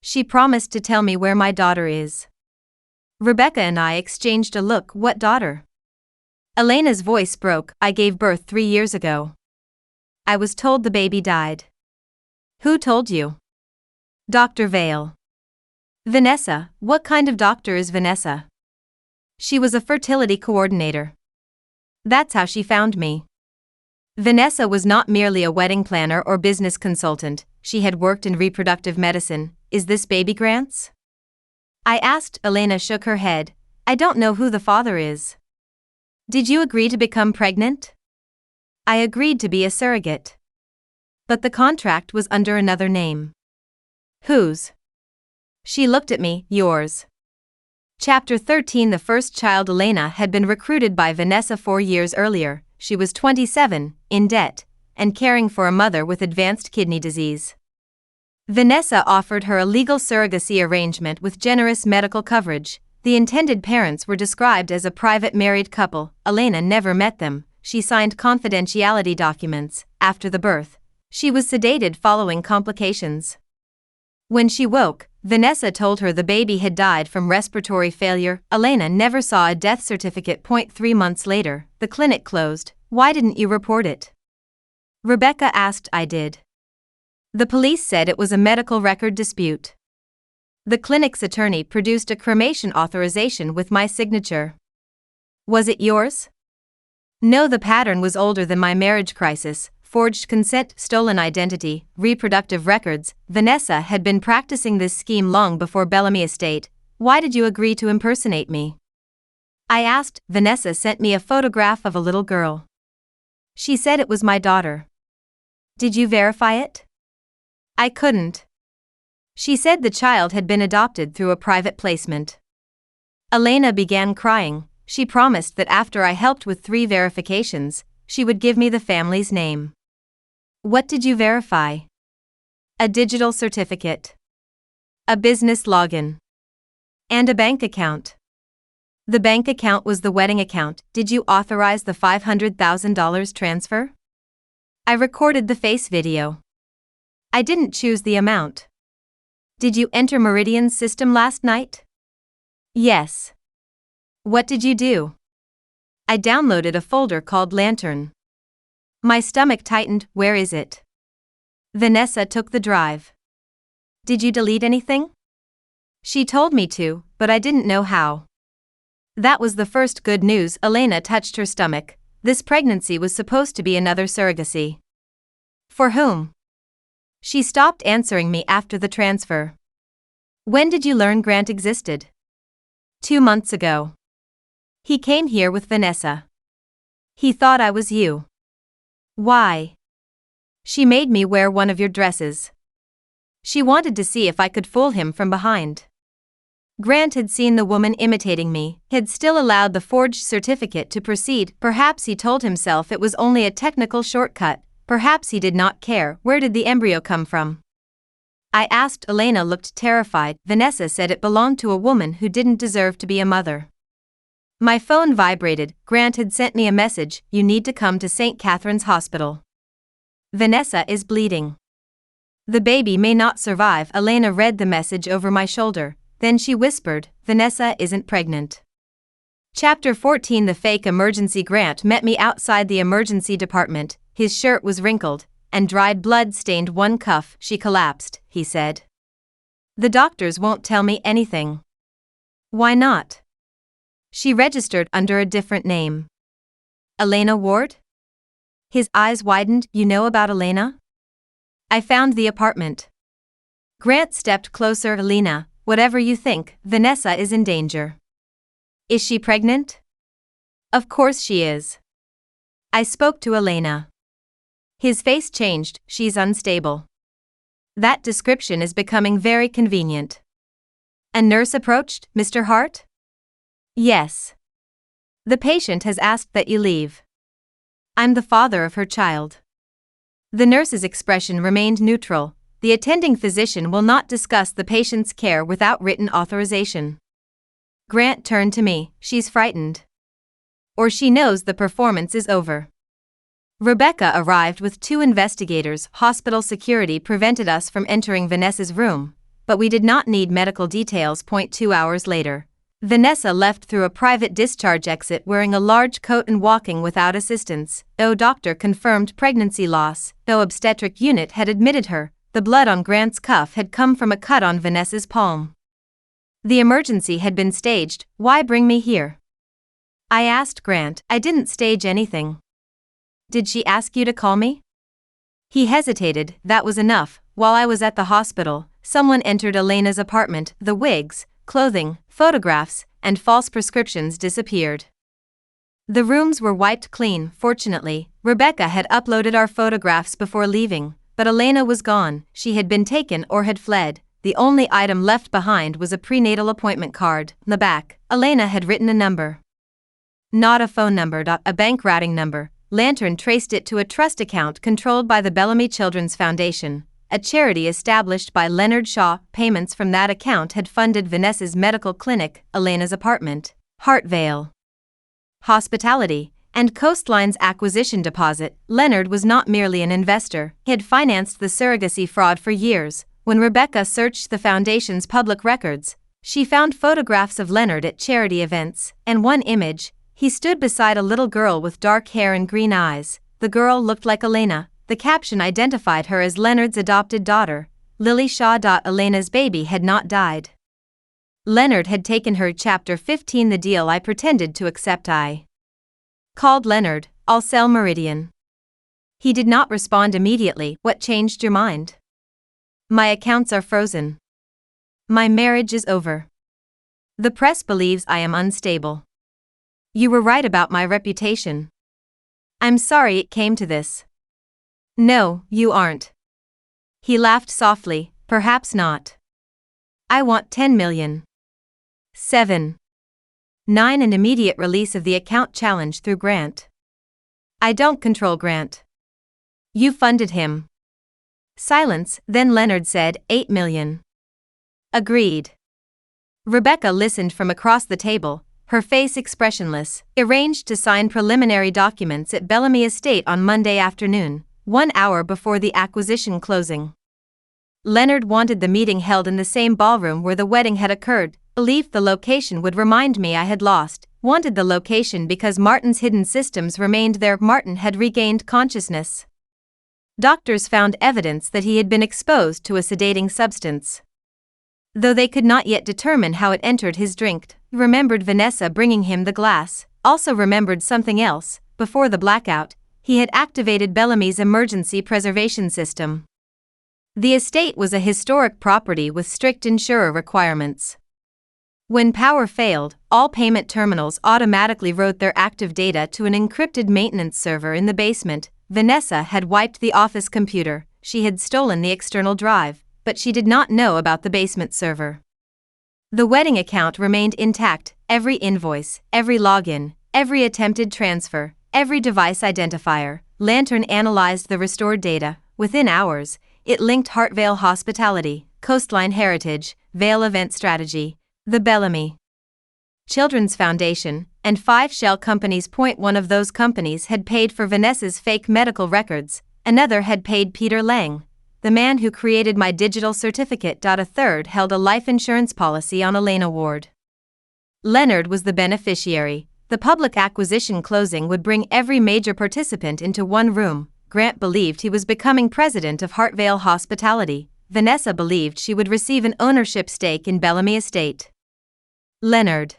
She promised to tell me where my daughter is. Rebecca and I exchanged a look. What daughter? Elena's voice broke. I gave birth 3 years ago. I was told the baby died. Who told you? Dr. Vale. Vanessa. What kind of doctor is Vanessa? She was a fertility coordinator. That's how she found me. Vanessa was not merely a wedding planner or business consultant, she had worked in reproductive medicine. Is this baby Grant's? I asked. Elena shook her head. I don't know who the father is. Did you agree to become pregnant? I agreed to be a surrogate. But the contract was under another name. Whose? She looked at me. Yours. Chapter 13. The first child. Elena had been recruited by Vanessa 4 years earlier. She was 27, in debt, and caring for a mother with advanced kidney disease. Vanessa offered her a legal surrogacy arrangement with generous medical coverage. The intended parents were described as a private married couple. Elena never met them. She signed confidentiality documents. After the birth, she was sedated following complications. When she woke, Vanessa told her the baby had died from respiratory failure. Elena never saw a death certificate. 3 months later, the clinic closed. Why didn't you report it? Rebecca asked. I did. The police said it was a medical record dispute. The clinic's attorney produced a cremation authorization with my signature. Was it yours? No, the pattern was older than my marriage crisis. forged consent, stolen identity, reproductive records. Vanessa had been practicing this scheme long before Bellamy Estate. Why did you agree to impersonate me? I asked. Vanessa sent me a photograph of a little girl. She said it was my daughter. Did you verify it? I couldn't. She said the child had been adopted through a private placement. Elena began crying. She promised that after I helped with 3 verifications, she would give me the family's name. What did you verify? A digital certificate. A business login. And a bank account. The bank account was the wedding account. Did you authorize the $500,000 transfer? I recorded the face video. I didn't choose the amount. Did you enter Meridian's system last night? Yes. What did you do? I downloaded a folder called Lantern. My stomach tightened. Where is it? Vanessa took the drive. Did you delete anything? She told me to, but I didn't know how. That was the first good news. Elena touched her stomach. This pregnancy was supposed to be another surrogacy. For whom? She stopped answering me after the transfer. When did you learn Grant existed? 2 months ago. He came here with Vanessa. He thought I was you. Why? She made me wear one of your dresses. She wanted to see if I could fool him from behind. Grant had seen the woman imitating me, had still allowed the forged certificate to proceed. Perhaps he told himself it was only a technical shortcut. Perhaps he did not care. Where did the embryo come from? I asked. Elena looked terrified. Vanessa said it belonged to a woman who didn't deserve to be a mother. My phone vibrated. Grant had sent me a message. You need to come to St. Catherine's Hospital. Vanessa is bleeding. The baby may not survive. Elena read the message over my shoulder. Then she whispered, Vanessa isn't pregnant. Chapter 14. The fake emergency. Grant met me outside the emergency department. His shirt was wrinkled, and dried blood stained one cuff. She collapsed, he said. The doctors won't tell me anything. Why not? She registered under a different name. Elena Ward? His eyes widened. You know about Elena? I found the apartment. Grant stepped closer. Elena, whatever you think, Vanessa is in danger. Is she pregnant? Of course she is. I spoke to Elena. His face changed. She's unstable. That description is becoming very convenient. A nurse approached. Mr. Hart? Yes. The patient has asked that you leave. I'm the father of her child. The nurse's expression remained neutral. The attending physician will not discuss the patient's care without written authorization. Grant turned to me. She's frightened. Or she knows the performance is over. Rebecca arrived with 2 investigators. Hospital security prevented us from entering Vanessa's room, but we did not need medical details. 2 hours later, Vanessa left through a private discharge exit wearing a large coat and walking without assistance. No doctor confirmed pregnancy loss. No obstetric unit had admitted her. The blood on Grant's cuff had come from a cut on Vanessa's palm. The emergency had been staged. Why bring me here? I asked Grant. I didn't stage anything. Did she ask you to call me? He hesitated. That was enough. While I was at the hospital, someone entered Elena's apartment. The wigs, clothing, photographs, and false prescriptions disappeared. The rooms were wiped clean. Fortunately, Rebecca had uploaded our photographs before leaving, but Elena was gone. She had been taken or had fled. The only item left behind was a prenatal appointment card. On the back, Elena had written a number. Not a phone number. A bank routing number. Lantern traced it to a trust account controlled by the Bellamy Children's Foundation, a charity established by Leonard Shaw. Payments from that account had funded Vanessa's medical clinic, Elena's apartment, Hartvale Hospitality, and Coastline's acquisition deposit. Leonard was not merely an investor, he had financed the surrogacy fraud for years. When Rebecca searched the foundation's public records, she found photographs of Leonard at charity events, and one image. He stood beside a little girl with dark hair and green eyes. The girl looked like Elena. The caption identified her as Leonard's adopted daughter, Lily Shaw. Elena's baby had not died. Leonard had taken her. Chapter 15. The deal I pretended to accept. I called Leonard. I'll sell Meridian. He did not respond immediately. What changed your mind? My accounts are frozen. My marriage is over. The press believes I am unstable. You were right about my reputation. I'm sorry it came to this. No, you aren't. He laughed softly. Perhaps not. I want 10 million. 7. 9. An immediate release of the account challenge through Grant. I don't control Grant. You funded him. Silence, then Leonard said, 8 million. Agreed. Rebecca listened from across the table, her face expressionless, arranged to sign preliminary documents at Bellamy Estate on Monday afternoon, 1 hour before the acquisition closing. Leonard wanted the meeting held in the same ballroom where the wedding had occurred, believed the location would remind me I had lost, wanted the location because Martin's hidden systems remained there. Martin had regained consciousness. Doctors found evidence that he had been exposed to a sedating substance. Though they could not yet determine how it entered his drink, he remembered Vanessa bringing him the glass, also remembered something else. Before the blackout, he had activated Bellamy's emergency preservation system. The estate was a historic property with strict insurer requirements. When power failed, all payment terminals automatically wrote their active data to an encrypted maintenance server in the basement. Vanessa had wiped the office computer, she had stolen the external drive, but she did not know about the basement server. The wedding account remained intact, every invoice, every login, every attempted transfer, every device identifier. Lantern analyzed the restored data. Within hours, it linked Hartvale Hospitality, Coastline Heritage, Vale Event Strategy, the Bellamy Children's Foundation, and 5 shell companies. One of those companies had paid for Vanessa's fake medical records, another had paid Peter Lang, the man who created my digital certificate. A third held a life insurance policy on Elena Ward. Leonard was the beneficiary. The public acquisition closing would bring every major participant into one room. Grant believed he was becoming president of Hartvale Hospitality. Vanessa believed she would receive an ownership stake in Bellamy Estate. Leonard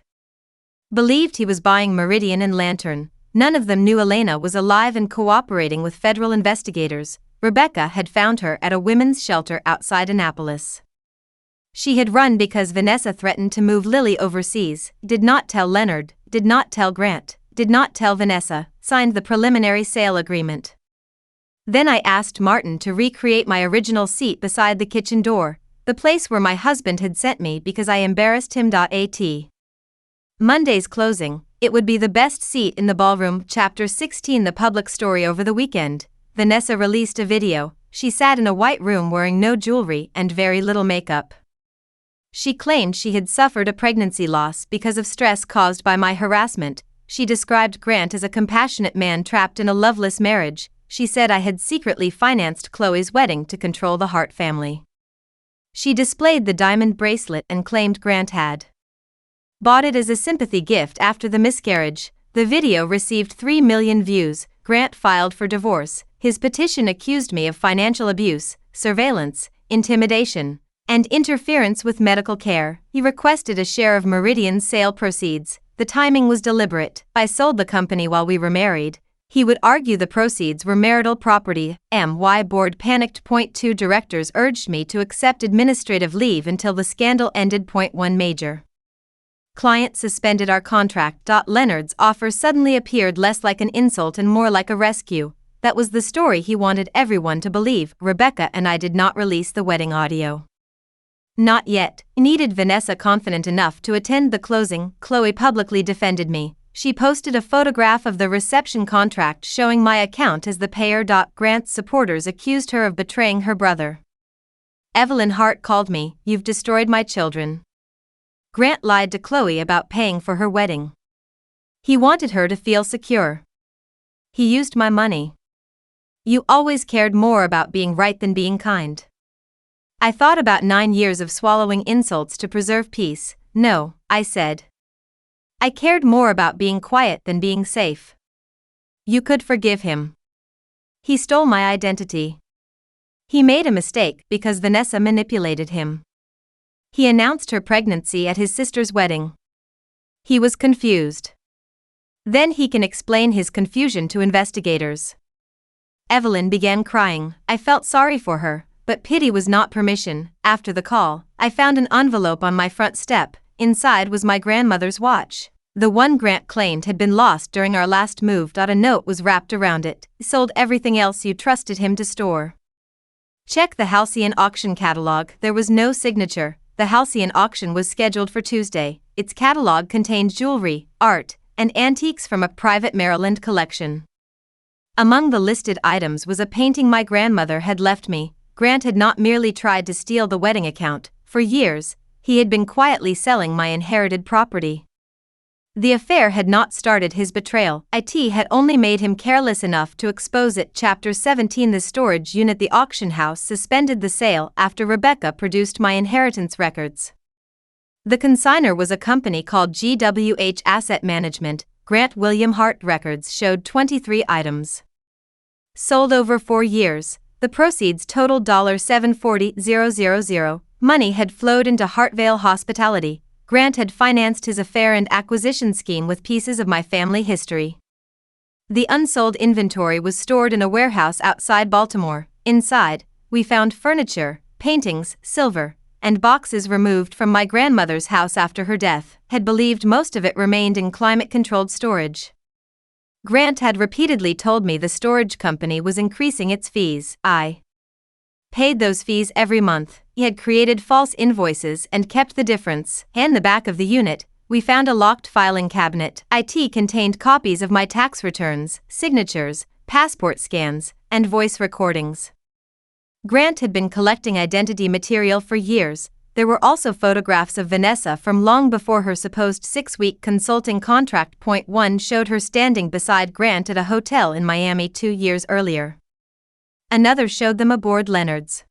believed he was buying Meridian and Lantern. None of them knew Elena was alive and cooperating with federal investigators. Rebecca had found her at a women's shelter outside Annapolis. She had run because Vanessa threatened to move Lily overseas, did not tell Leonard, did not tell Grant, did not tell Vanessa, signed the preliminary sale agreement. Then I asked Martin to recreate my original seat beside the kitchen door, the place where my husband had sent me because I embarrassed him. At Monday's closing, it would be the best seat in the ballroom. Chapter 16. The public story. Over the weekend, Vanessa released a video. She sat in a white room wearing no jewelry and very little makeup. She claimed she had suffered a pregnancy loss because of stress caused by my harassment. She described Grant as a compassionate man trapped in a loveless marriage. She said I had secretly financed Chloe's wedding to control the Hart family. She displayed the diamond bracelet and claimed Grant had bought it as a sympathy gift after the miscarriage. The video received 3 million views. Grant filed for divorce. His petition accused me of financial abuse, surveillance, intimidation, and interference with medical care. He requested a share of Meridian's sale proceeds. The timing was deliberate. I sold the company while we were married. He would argue the proceeds were marital property. My board panicked. 2 Directors urged me to accept administrative leave until the scandal ended. 1 Major client suspended our contract. Leonard's offer suddenly appeared less like an insult and more like a rescue. That was the story he wanted everyone to believe. Rebecca and I did not release the wedding audio. Not yet. Needed Vanessa confident enough to attend the closing. Chloe publicly defended me. She posted a photograph of the reception contract showing my account as the payer. Grant's supporters accused her of betraying her brother. Evelyn Hart called me, "You've destroyed my children." Grant lied to Chloe about paying for her wedding. He wanted her to feel secure. He used my money. You always cared more about being right than being kind. I thought about 9 years of swallowing insults to preserve peace. No, I said. I cared more about being quiet than being safe. You could forgive him. He stole my identity. He made a mistake because Vanessa manipulated him. He announced her pregnancy at his sister's wedding. He was confused. Then he can explain his confusion to investigators. Evelyn began crying. I felt sorry for her, but pity was not permission. After the call, I found an envelope on my front step. Inside was my grandmother's watch. The one Grant claimed had been lost during our last move. A note was wrapped around it. Sold everything else you trusted him to store. Check the Halcyon auction catalog. There was no signature. The Halcyon auction was scheduled for Tuesday. Its catalog contained jewelry, art, and antiques from a private Maryland collection. Among the listed items was a painting my grandmother had left me. Grant had not merely tried to steal the wedding account. For years, he had been quietly selling my inherited property. The affair had not started his betrayal. It had only made him careless enough to expose it. Chapter 17. The storage unit. The auction house suspended the sale after Rebecca produced my inheritance records. The consignor was a company called GWH Asset Management. Grant William Hart records showed 23 items. Sold over 4 years, the proceeds totaled $740,000. Money had flowed into Hartvale Hospitality. Grant had financed his affair and acquisition scheme with pieces of my family history. The unsold inventory was stored in a warehouse outside Baltimore. Inside, we found furniture, paintings, silver, and boxes removed from my grandmother's house after her death. Had believed most of it remained in climate-controlled storage. Grant had repeatedly told me the storage company was increasing its fees. I paid those fees every month. He had created false invoices and kept the difference. In the back of the unit, we found a locked filing cabinet. It contained copies of my tax returns, signatures, passport scans, and voice recordings. Grant had been collecting identity material for years. There were also photographs of Vanessa from long before her supposed 6-week consulting contract. One showed her standing beside Grant at a hotel in Miami 2 years earlier. Another showed them aboard Leonard's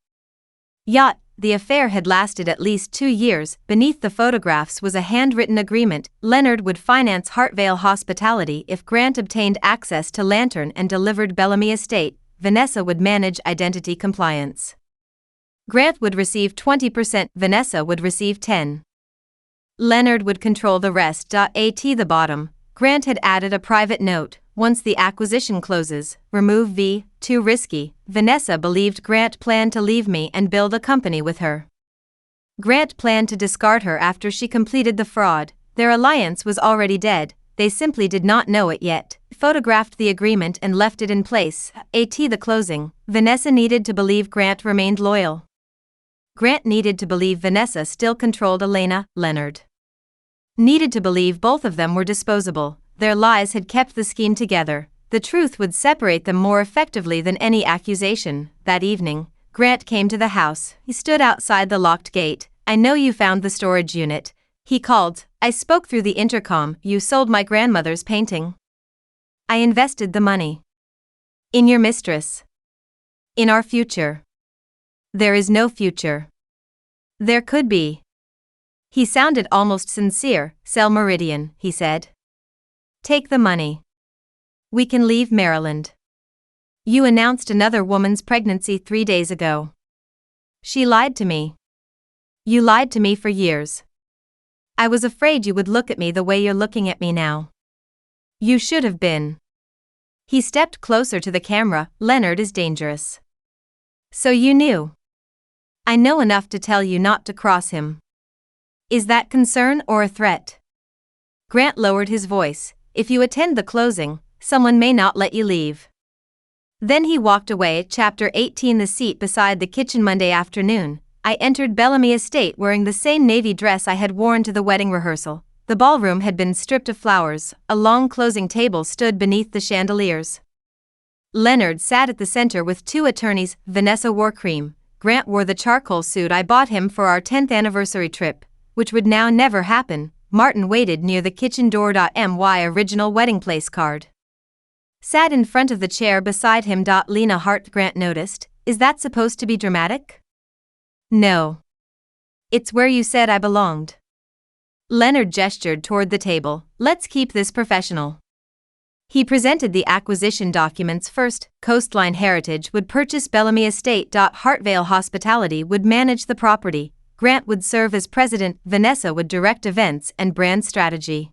yacht. The affair had lasted at least 2 years. Beneath the photographs was a handwritten agreement. Leonard would finance Hartvale Hospitality if Grant obtained access to Lantern and delivered Bellamy Estate. Vanessa would manage identity compliance. Grant would receive 20%, Vanessa would receive 10%. Leonard would control the rest. At the bottom, Grant had added a private note. Once the acquisition closes, remove V. Too risky. Vanessa believed Grant planned to leave me and build a company with her. Grant planned to discard her after she completed the fraud. Their alliance was already dead. They simply did not know it yet. Photographed the agreement and left it in place. At the closing, Vanessa needed to believe Grant remained loyal. Grant needed to believe Vanessa still controlled Elena. Leonard needed to believe both of them were disposable. Their lies had kept the scheme together. The truth would separate them more effectively than any accusation. That evening, Grant came to the house. He stood outside the locked gate. I know you found the storage unit, he called. I spoke through the intercom. You sold my grandmother's painting. I invested the money in your mistress. In our future. There is no future. There could be. He sounded almost sincere. Sell Meridian, he said. Take the money. We can leave Maryland. You announced another woman's pregnancy 3 days ago. She lied to me. You lied to me for years. I was afraid you would look at me the way you're looking at me now. You should have been. He stepped closer to the camera. Leonard is dangerous. So you knew. I know enough to tell you not to cross him. Is that concern or a threat? Grant lowered his voice. If you attend the closing, someone may not let you leave. Then he walked away. Chapter 18. The seat beside the kitchen. Monday afternoon, I entered Bellamy Estate wearing the same navy dress I had worn to the wedding rehearsal. The ballroom had been stripped of flowers. A long closing table stood beneath the chandeliers. Leonard sat at the center with 2 attorneys. Vanessa wore cream. Grant wore the charcoal suit I bought him for our 10th anniversary trip, which would now never happen. Martin waited near the kitchen door. My original wedding place card sat in front of the chair beside him. Lena Hart. Grant noticed. Is that supposed to be dramatic? No. It's where you said I belonged. Leonard gestured toward the table. Let's keep this professional. He presented the acquisition documents first. Coastline Heritage would purchase Bellamy Estate. Hartvale Hospitality would manage the property. Grant would serve as president. Vanessa would direct events and brand strategy.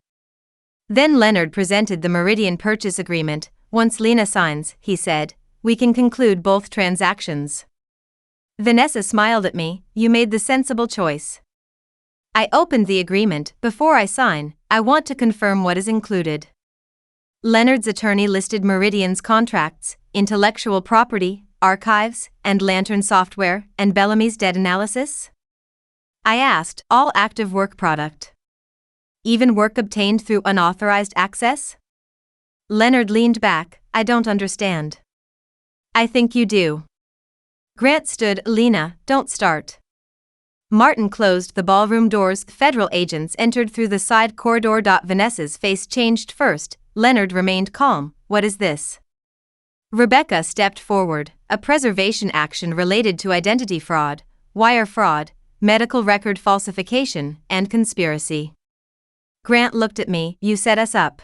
Then Leonard presented the Meridian purchase agreement. Once Lena signs, he said, we can conclude both transactions. Vanessa smiled at me. You made the sensible choice. I opened the agreement. Before I sign, I want to confirm what is included. Leonard's attorney listed Meridian's contracts, intellectual property, archives, and Lantern software, and Bellamy's debt analysis? I asked. All active work product. Even work obtained through unauthorized access? Leonard leaned back. I don't understand. I think you do. Grant stood. Lena, don't start. Martin closed the ballroom doors. Federal agents entered through the side corridor. Vanessa's face changed first. Leonard remained calm. What is this? Rebecca stepped forward. A preservation action related to identity fraud, wire fraud, medical record falsification, and conspiracy. Grant looked at me. You set us up.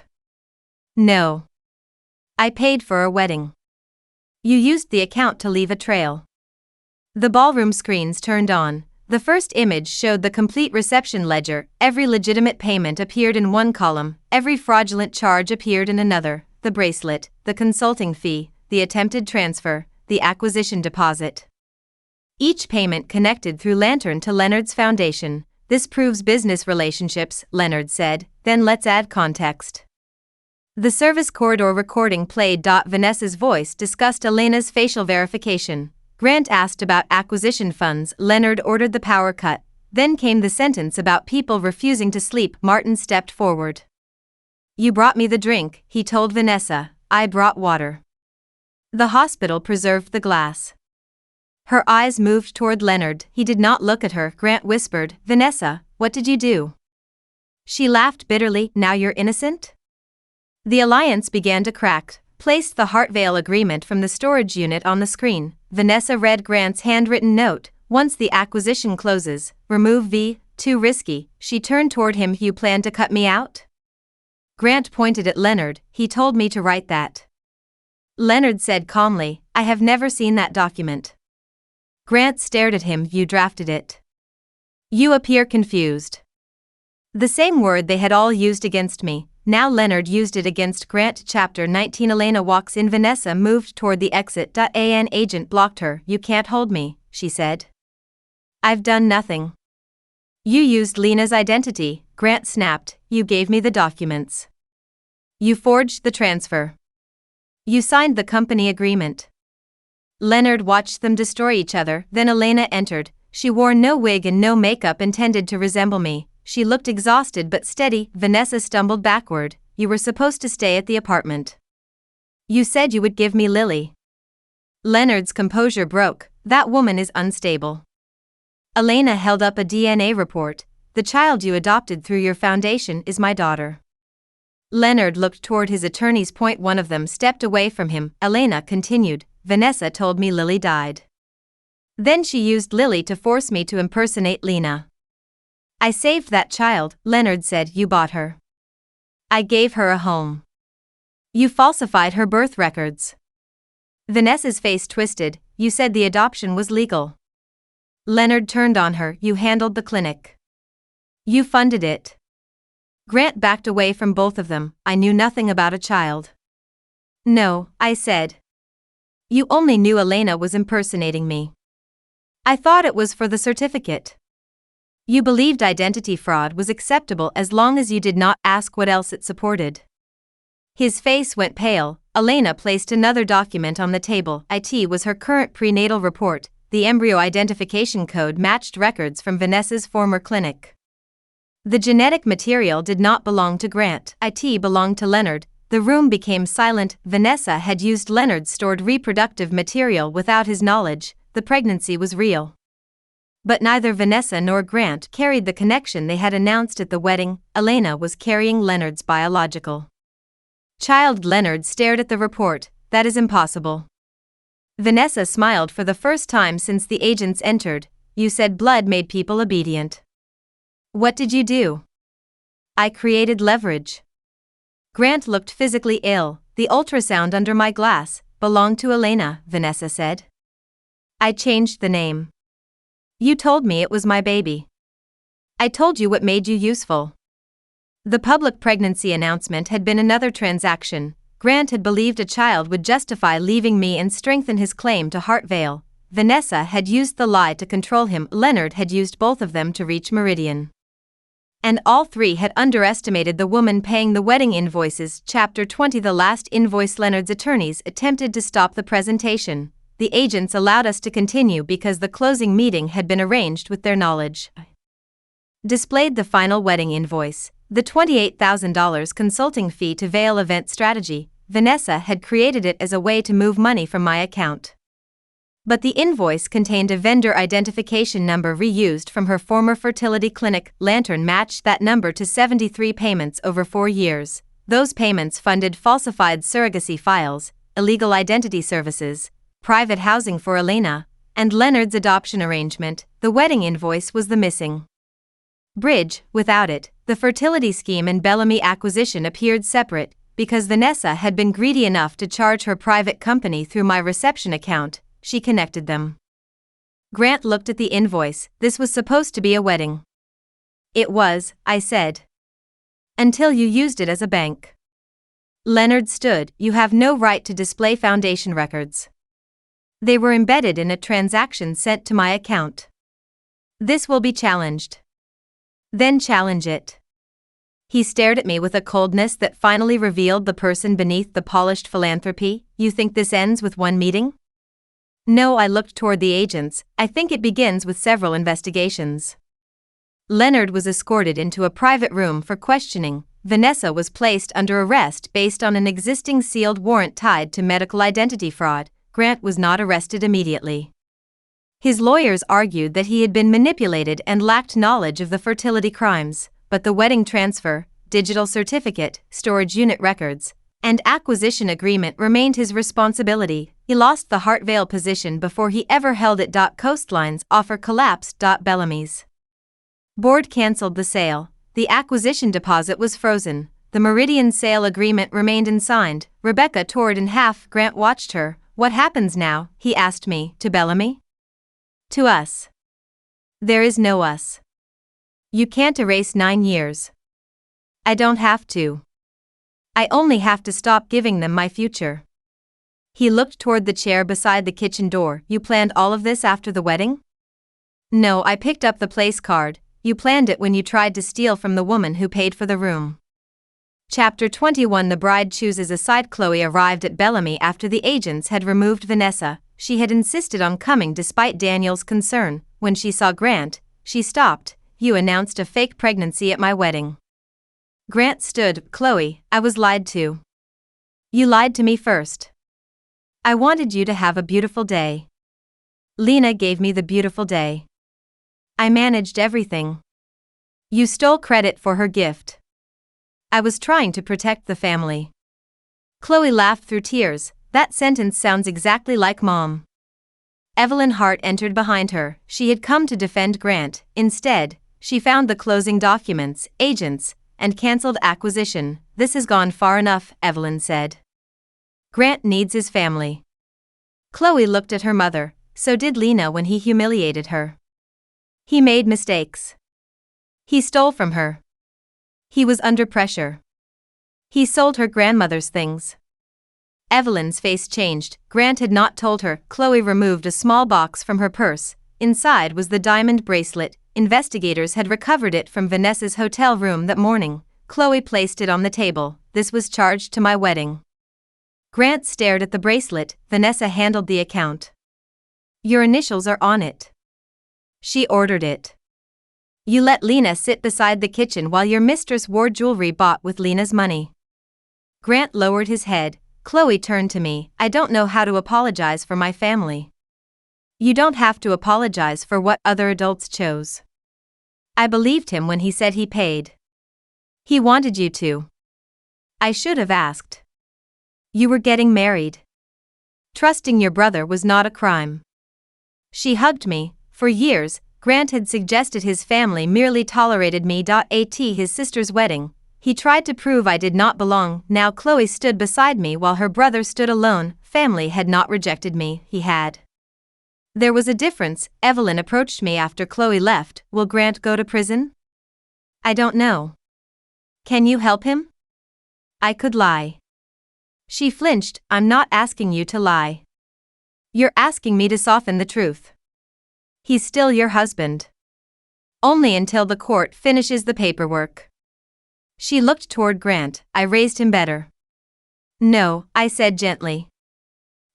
No. I paid for a wedding. You used the account to leave a trail. The ballroom screens turned on. The first image showed the complete reception ledger. Every legitimate payment appeared in one column, every fraudulent charge appeared in another, the bracelet, the consulting fee, the attempted transfer, the acquisition deposit. Each payment connected through Lantern to Leonard's foundation. This proves business relationships, Leonard said. Then let's add context. The service corridor recording played. Vanessa's voice discussed Elena's facial verification. Grant asked about acquisition funds. Leonard ordered the power cut. Then came the sentence about people refusing to sleep. Martin stepped forward. You brought me the drink, he told Vanessa. I brought water. The hospital preserved the glass. Her eyes moved toward Leonard. He did not look at her. Grant whispered, Vanessa, what did you do? She laughed bitterly. Now you're innocent? The alliance began to crack. Placed the Hartvale agreement from the storage unit on the screen. Vanessa read Grant's handwritten note. Once the acquisition closes, remove V. Too risky. She turned toward him. You plan to cut me out? Grant pointed at Leonard. He told me to write that. Leonard said calmly, I have never seen that document. Grant stared at him. You drafted it. You appear confused. The same word they had all used against me. Now Leonard used it against Grant. Chapter 19. Elena walks in. Vanessa moved toward the exit. An agent blocked her. You can't hold me, she said. I've done nothing. You used Lena's identity, Grant snapped. You gave me the documents. You forged the transfer. You signed the company agreement. Leonard watched them destroy each other. Then Elena entered. She wore no wig and no makeup intended to resemble me. She looked exhausted but steady. Vanessa stumbled backward. You were supposed to stay at the apartment. You said you would give me Lily. Leonard's composure broke. That woman is unstable. Elena held up a DNA report. The child you adopted through your foundation is my daughter. Leonard looked toward his attorneys. One of them stepped away from him. Elena continued. Vanessa told me Lily died. Then she used Lily to force me to impersonate Lena. I saved that child, Leonard said. You bought her. I gave her a home. You falsified her birth records. Vanessa's face twisted. You said the adoption was legal. Leonard turned on her. You handled the clinic. You funded it. Grant backed away from both of them. I knew nothing about a child. No, I said. You only knew Elena was impersonating me. I thought it was for the certificate. You believed identity fraud was acceptable as long as you did not ask what else it supported. His face went pale. Elena placed another document on the table. It was her current prenatal report. The embryo identification code matched records from Vanessa's former clinic. The genetic material did not belong to Grant. It belonged to Leonard. The room became silent. Vanessa had used Leonard's stored reproductive material without his knowledge. The pregnancy was real. But neither Vanessa nor Grant carried the connection they had announced at the wedding. Elena was carrying Leonard's biological child. Leonard stared at the report. That is impossible. Vanessa smiled for the first time since the agents entered. You said blood made people obedient. What did you do? I created leverage. Grant looked physically ill. The ultrasound under my glass belonged to Elena, Vanessa said. I changed the name. You told me it was my baby. I told you what made you useful. The public pregnancy announcement had been another transaction. Grant had believed a child would justify leaving me and strengthen his claim to Hartvale. Vanessa had used the lie to control him. Leonard had used both of them to reach Meridian. And all three had underestimated the woman paying the wedding invoices. Chapter 20. The last invoice. Leonard's attorneys attempted to stop the presentation. The agents allowed us to continue because the closing meeting had been arranged with their knowledge. Displayed the final wedding invoice, the $28,000 consulting fee to Veil Event Strategy. Vanessa had created it as a way to move money from my account. But the invoice contained a vendor identification number reused from her former fertility clinic. Lantern matched that number to 73 payments over 4 years. Those payments funded falsified surrogacy files, illegal identity services, private housing for Elena, and Leonard's adoption arrangement. The wedding invoice was the missing bridge. Without it, the fertility scheme and Bellamy acquisition appeared separate, because Vanessa had been greedy enough to charge her private company through my reception account. She connected them. Grant looked at the invoice. This was supposed to be a wedding. It was, I said. Until you used it as a bank. Leonard stood. You have no right to display foundation records. They were embedded in a transaction sent to my account. This will be challenged. Then challenge it. He stared at me with a coldness that finally revealed the person beneath the polished philanthropy. You think this ends with one meeting? No, I looked toward the agents. I think it begins with several investigations. Leonard was escorted into a private room for questioning. Vanessa was placed under arrest based on an existing sealed warrant tied to medical identity fraud. Grant was not arrested immediately. His lawyers argued that he had been manipulated and lacked knowledge of the fertility crimes, but the wedding transfer, digital certificate, storage unit records, and acquisition agreement remained his responsibility. He lost the Hartvale position before he ever held it. Coastline's offer collapsed. Bellamy's board canceled the sale. The acquisition deposit was frozen. The Meridian sale agreement remained unsigned. Rebecca tore it in half. Grant watched her. What happens now? He asked me. To Bellamy? To us. There is no us. You can't erase 9 years. I don't have to. I only have to stop giving them my future. He looked toward the chair beside the kitchen door. You planned all of this after the wedding? No, I picked up the place card. You planned it when you tried to steal from the woman who paid for the room. Chapter 21. The bride chooses a side. Chloe arrived at Bellamy after the agents had removed Vanessa. She had insisted on coming despite Daniel's concern. When she saw Grant, she stopped. You announced a fake pregnancy at my wedding. Grant stood. Chloe, I was lied to. You lied to me first. I wanted you to have a beautiful day. Lena gave me the beautiful day. I managed everything. You stole credit for her gift. I was trying to protect the family. Chloe laughed through tears. That sentence sounds exactly like Mom. Evelyn Hart entered behind her. She had come to defend Grant. Instead, she found the closing documents, agents, and cancelled acquisition. This has gone far enough, Evelyn said. Grant needs his family. Chloe looked at her mother. So did Lena when he humiliated her. He made mistakes. He stole from her. He was under pressure. He sold her grandmother's things. Evelyn's face changed. Grant had not told her. Chloe removed a small box from her purse. Inside was the diamond bracelet. Investigators had recovered it from Vanessa's hotel room that morning. Chloe placed it on the table. This was charged to my wedding. Grant stared at the bracelet. Vanessa handled the account. Your initials are on it. She ordered it. You let Lena sit beside the kitchen while your mistress wore jewelry bought with Lena's money. Grant lowered his head. Chloe turned to me. I don't know how to apologize for my family. You don't have to apologize for what other adults chose. I believed him when he said he paid. He wanted you to. I should have asked. You were getting married. Trusting your brother was not a crime. She hugged me. For years, Grant had suggested his family merely tolerated me. At his sister's wedding, he tried to prove I did not belong. Now Chloe stood beside me while her brother stood alone. Family had not rejected me, he had. There was a difference. Evelyn approached me after Chloe left. Will Grant go to prison? I don't know. Can you help him? I could lie. She flinched. I'm not asking you to lie. You're asking me to soften the truth. He's still your husband. Only until the court finishes the paperwork. She looked toward Grant. I raised him better. No, I said gently.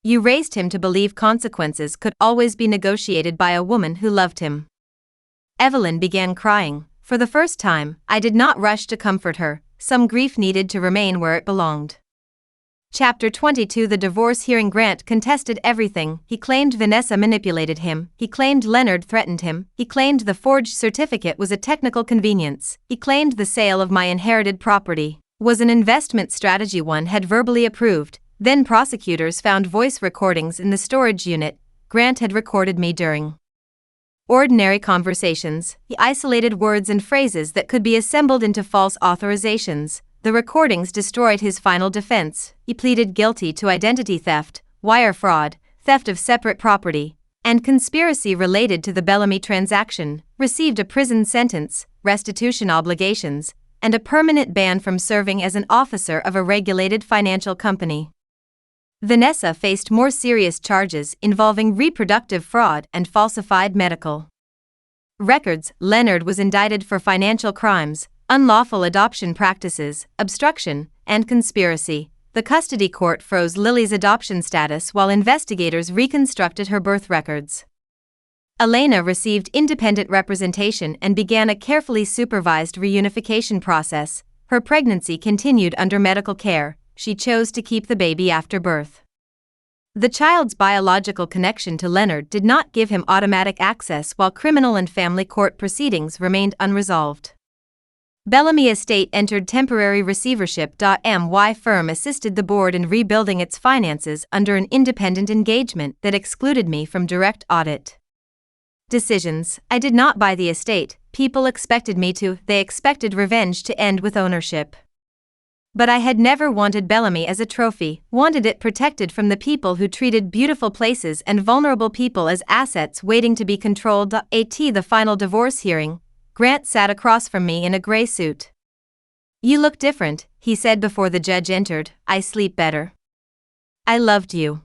You raised him to believe consequences could always be negotiated by a woman who loved him. Evelyn began crying. For the first time, I did not rush to comfort her. Some grief needed to remain where it belonged. Chapter 22. The divorce hearing. Grant contested everything. He claimed Vanessa manipulated him. He claimed Leonard threatened him. He claimed the forged certificate was a technical convenience. He claimed the sale of my inherited property was an investment strategy one had verbally approved. Then prosecutors found voice recordings in the storage unit. Grant had recorded me during ordinary conversations. He isolated words and phrases that could be assembled into false authorizations. The recordings destroyed his final defense. He pleaded guilty to identity theft, wire fraud, theft of separate property, and conspiracy related to the Bellamy transaction, received a prison sentence, restitution obligations, and a permanent ban from serving as an officer of a regulated financial company. Vanessa faced more serious charges involving reproductive fraud and falsified medical records. Leonard was indicted for financial crimes, unlawful adoption practices, obstruction, and conspiracy. The custody court froze Lily's adoption status while investigators reconstructed her birth records. Elena received independent representation and began a carefully supervised reunification process. Her pregnancy continued under medical care. She chose to keep the baby after birth. The child's biological connection to Leonard did not give him automatic access while criminal and family court proceedings remained unresolved. Bellamy Estate entered temporary receivership. My firm assisted the board in rebuilding its finances under an independent engagement that excluded me from direct audit decisions. I did not buy the estate. People expected me to. They expected revenge to end with ownership. But I had never wanted Bellamy as a trophy, wanted it protected from the people who treated beautiful places and vulnerable people as assets waiting to be controlled. The final divorce hearing. Grant sat across from me in a gray suit. You look different, he said before the judge entered. I sleep better. I loved you.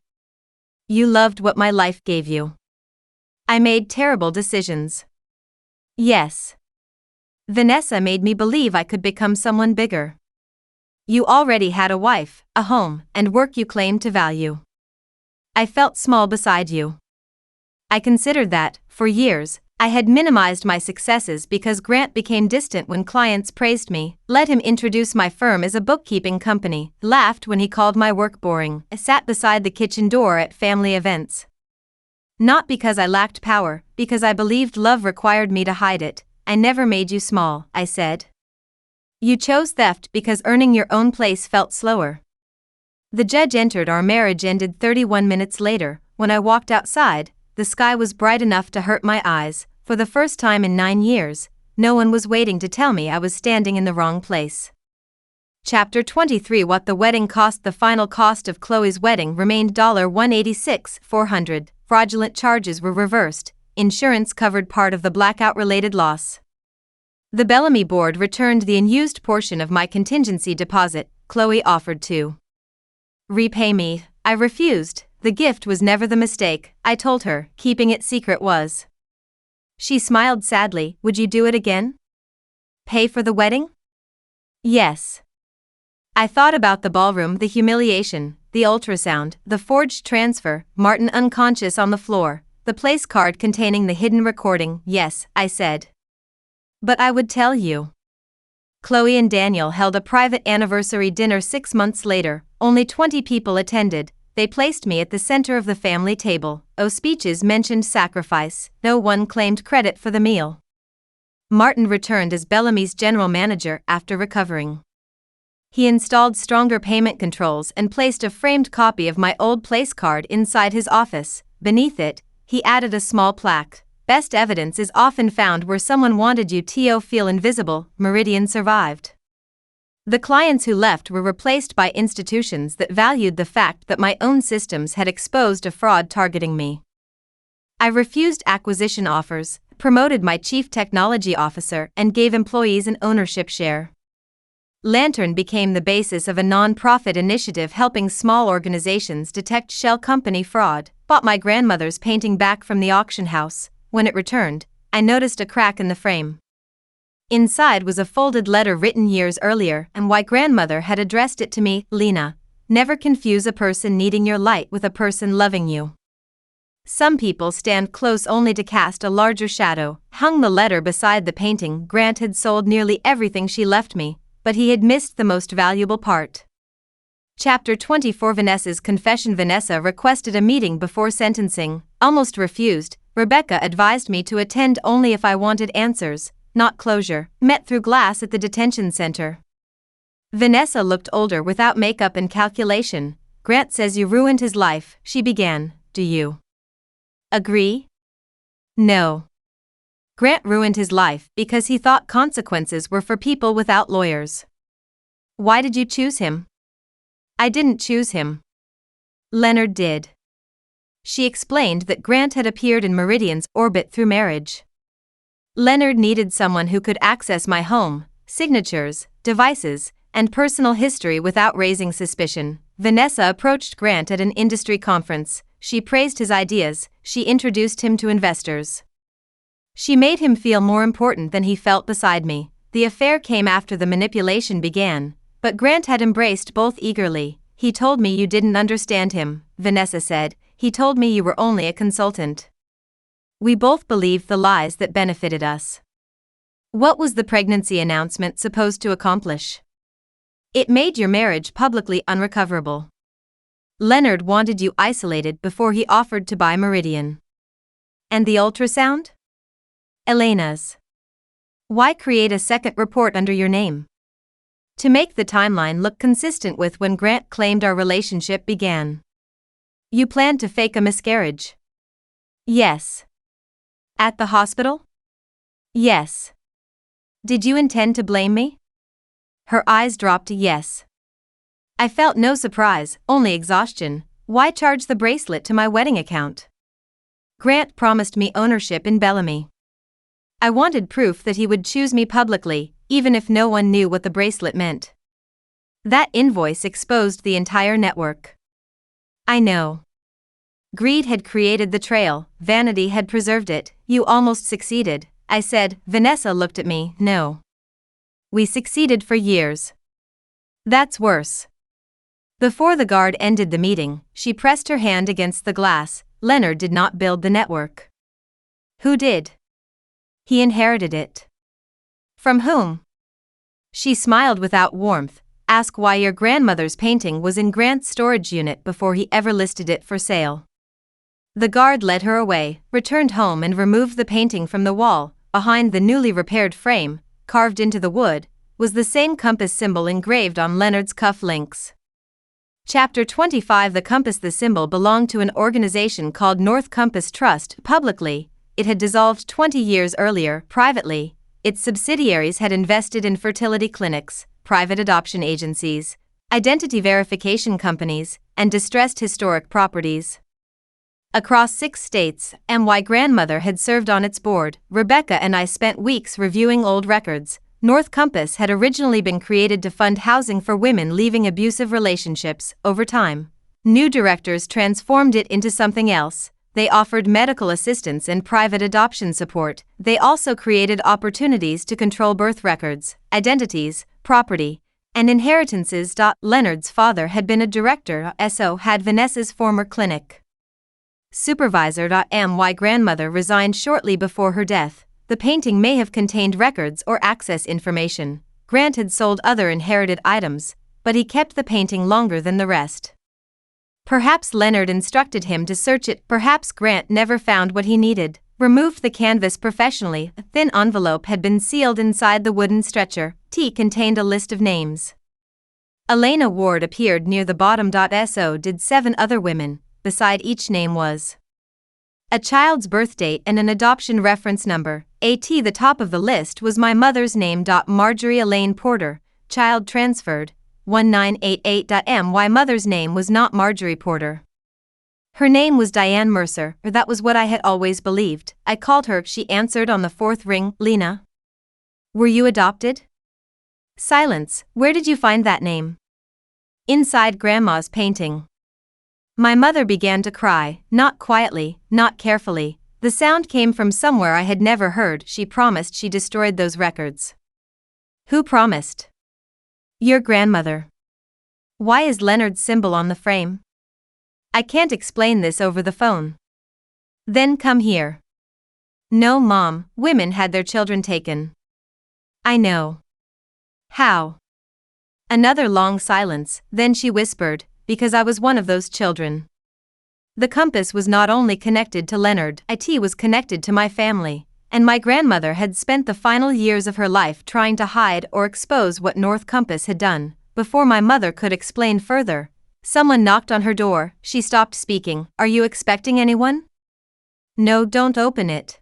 You loved what my life gave you. I made terrible decisions. Yes. Vanessa made me believe I could become someone bigger. You already had a wife, a home, and work you claimed to value. I felt small beside you. I considered that, for years, I had minimized my successes because Grant became distant when clients praised me, let him introduce my firm as a bookkeeping company, laughed when he called my work boring, sat beside the kitchen door at family events. Not because I lacked power, because I believed love required me to hide it. I never made you small, I said. You chose theft because earning your own place felt slower. The judge entered. Our marriage ended 31 minutes later. When I walked outside, the sky was bright enough to hurt my eyes. For the first time in 9 years, no one was waiting to tell me I was standing in the wrong place. Chapter 23. What the wedding cost. The final cost of Chloe's wedding remained $186,400. Fraudulent charges were reversed. Insurance covered part of the blackout-related loss. The Bellamy board returned the unused portion of my contingency deposit. Chloe offered to repay me. I refused. The gift was never the mistake, I told her. Keeping it secret was. She smiled sadly. Would you do it again? Pay for the wedding? Yes. I thought about the ballroom, the humiliation, the ultrasound, the forged transfer, Martin unconscious on the floor, the place card containing the hidden recording. Yes, I said. But I would tell you. Chloe and Daniel held a private anniversary dinner 6 months later. Only 20 people attended. They placed me at the center of the family table. Speeches mentioned sacrifice. No one claimed credit for the meal. Martin returned as Bellamy's general manager after recovering. He installed stronger payment controls and placed a framed copy of my old place card inside his office. Beneath it, he added a small plaque. Best evidence is often found where someone wanted you to feel invisible. Meridian survived. The clients who left were replaced by institutions that valued the fact that my own systems had exposed a fraud targeting me. I refused acquisition offers, promoted my chief technology officer, and gave employees an ownership share. Lantern became the basis of a non-profit initiative helping small organizations detect shell company fraud. Bought my grandmother's painting back from the auction house. When it returned, I noticed a crack in the frame. Inside was a folded letter written years earlier and my grandmother had addressed it to me. Lena, never confuse a person needing your light with a person loving you. Some people stand close only to cast a larger shadow. Hung the letter beside the painting. Grant had sold nearly everything she left me, but he had missed the most valuable part. Chapter 24 Vanessa's confession. Vanessa requested a meeting before sentencing, almost refused. Rebecca advised me to attend only if I wanted answers, not closure. Met through glass at the detention center. Vanessa looked older without makeup and calculation. Grant says you ruined his life, she began. Do you agree? No. Grant ruined his life because he thought consequences were for people without lawyers. Why did you choose him? I didn't choose him. Leonard did. She explained that Grant had appeared in Meridian's orbit through marriage. Leonard needed someone who could access my home, signatures, devices, and personal history without raising suspicion. Vanessa approached Grant at an industry conference. She praised his ideas. She introduced him to investors. She made him feel more important than he felt beside me. The affair came after the manipulation began, but Grant had embraced both eagerly. He told me you didn't understand him, Vanessa said. He told me you were only a consultant. We both believed the lies that benefited us. What was the pregnancy announcement supposed to accomplish? It made your marriage publicly unrecoverable. Leonard wanted you isolated before he offered to buy Meridian. And the ultrasound? Elena's. Why create a second report under your name? To make the timeline look consistent with when Grant claimed our relationship began. You planned to fake a miscarriage? Yes. At the hospital? Yes. Did you intend to blame me? Her eyes dropped to yes. I felt no surprise, only exhaustion. Why charge the bracelet to my wedding account? Grant promised me ownership in Bellamy. I wanted proof that he would choose me publicly, even if no one knew what the bracelet meant. That invoice exposed the entire network. I know. Greed had created the trail, vanity had preserved it. You almost succeeded, I said. Vanessa looked at me. No. We succeeded for years. That's worse. Before the guard ended the meeting, she pressed her hand against the glass. Leonard did not build the network. Who did? He inherited it. From whom? She smiled without warmth. Ask why your grandmother's painting was in Grant's storage unit before he ever listed it for sale. The guard led her away, returned home and removed the painting from the wall. Behind the newly repaired frame, carved into the wood, was the same compass symbol engraved on Leonard's cuff links. Chapter 25 The compass. The symbol belonged to an organization called North Compass Trust. Publicly, it had dissolved 20 years earlier. Privately, its subsidiaries had invested in fertility clinics, private adoption agencies, identity verification companies, and distressed historic properties. Across 6 states, my grandmother had served on its board. Rebecca and I spent weeks reviewing old records. North Compass had originally been created to fund housing for women leaving abusive relationships. Over time, new directors transformed it into something else. They offered medical assistance and private adoption support. They also created opportunities to control birth records, identities, property, and inheritances. Leonard's father had been a director, so had Vanessa's former clinic supervisor. My grandmother resigned shortly before her death. The painting may have contained records or access information. Grant had sold other inherited items, but he kept the painting longer than the rest. Perhaps Leonard instructed him to search it. Perhaps Grant never found what he needed. Removed the canvas professionally. A thin envelope had been sealed inside the wooden stretcher. T contained a list of names. Elena Ward appeared near the bottom. So did 7 other women. Beside each name was a child's birth date and an adoption reference number. The top of the list was my mother's name. Marjorie Elaine Porter, child transferred, 1988. My mother's name was not Marjorie Porter. Her name was Diane Mercer, or that was what I had always believed. I called her, she answered on the 4th ring. Lena? Were you adopted? Silence. Where did you find that name? Inside Grandma's painting. My mother began to cry, not quietly, not carefully. The sound came from somewhere I had never heard. She promised she destroyed those records. Who promised? Your grandmother. Why is Leonard's symbol on the frame? I can't explain this over the phone. Then come here. No, Mom, women had their children taken. I know. How? Another long silence, then she whispered, because I was one of those children. The compass was not only connected to Leonard, it was connected to my family, and my grandmother had spent the final years of her life trying to hide or expose what North Compass had done. Before my mother could explain further, someone knocked on her door. She stopped speaking. Are you expecting anyone? No, don't open it.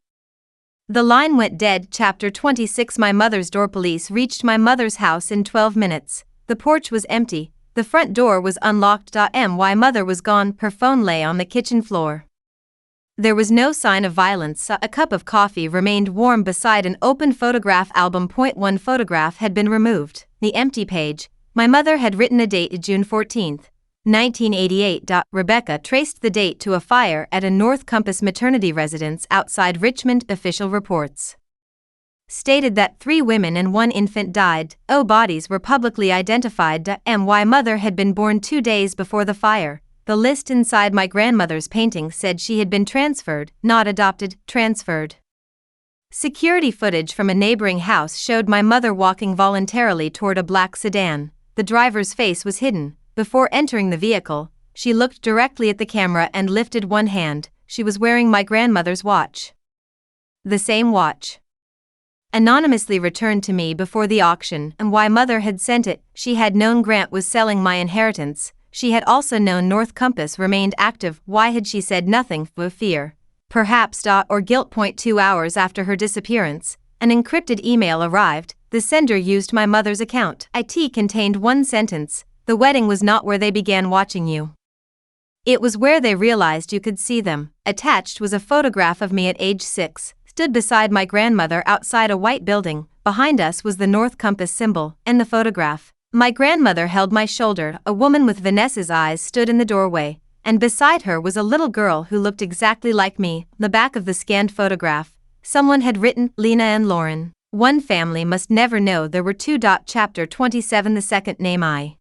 The line went dead. Chapter 26. My mother's door. Police reached my mother's house in 12 minutes. The porch was empty. The front door was unlocked. My mother was gone. Her phone lay on the kitchen floor. There was no sign of violence. A cup of coffee remained warm beside an open photograph album. One photograph had been removed. The empty page. My mother had written a date, June 14, 1988. Rebecca traced the date to a fire at a North Compass maternity residence outside Richmond. Official reports stated that 3 women and 1 infant died. Bodies were publicly identified. My mother had been born 2 days before the fire. The list inside my grandmother's painting said she had been transferred, not adopted, transferred. Security footage from a neighboring house showed my mother walking voluntarily toward a black sedan. The driver's face was hidden. Before entering the vehicle, she looked directly at the camera and lifted one hand. She was wearing my grandmother's watch. The same watch. Anonymously returned to me before the auction, and why mother had sent it. She had known Grant was selling my inheritance. She had also known North Compass remained active. Why had she said nothing? Fear. Perhaps. Or guilt. 2 hours after her disappearance, an encrypted email arrived. The sender used my mother's account. It contained one sentence. The wedding was not where they began watching you. It was where they realized you could see them. Attached was a photograph of me at age 6, stood beside my grandmother outside a white building. Behind us was the North Compass symbol. In the photograph, my grandmother held my shoulder. A woman with Vanessa's eyes stood in the doorway, and beside her was a little girl who looked exactly like me. The back of the scanned photograph, someone had written, Lena and Lauren. One family must never know there were 2. Chapter 27. The second name I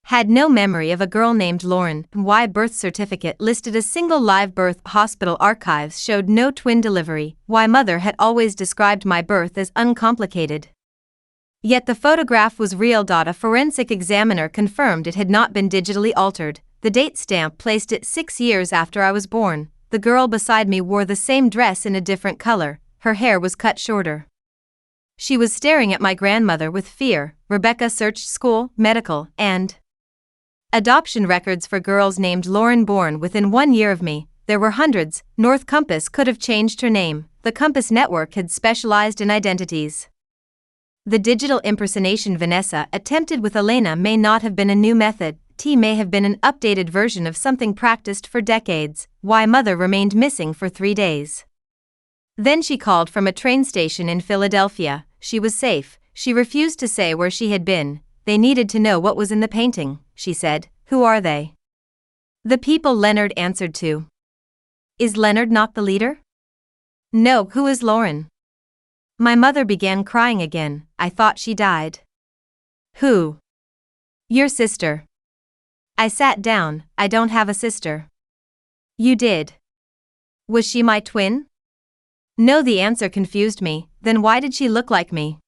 had no memory of a girl named Lauren. Why birth certificate listed a single live birth. Hospital archives showed no twin delivery. Why mother had always described my birth as uncomplicated. Yet the photograph was real. A forensic examiner confirmed it had not been digitally altered. The date stamp placed it 6 years after I was born. The girl beside me wore the same dress in a different color. Her hair was cut shorter. She was staring at my grandmother with fear. Rebecca searched school, medical, and adoption records for girls named Lauren born within 1 year of me. There were hundreds. North Compass could have changed her name. The Compass network had specialized in identities. The digital impersonation Vanessa attempted with Elena may not have been a new method. May have been an updated version of something practiced for decades. Why mother remained missing for 3 days. Then she called from a train station in Philadelphia. She was safe. She refused to say where she had been. They needed to know what was in the painting, she said. Who are they? The people Leonard answered to. Is Leonard not the leader? No, who is Lauren? My mother began crying again. I thought she died. Who? Your sister. I sat down. I don't have a sister. You did. Was she my twin? No, the answer confused me. Then why did she look like me?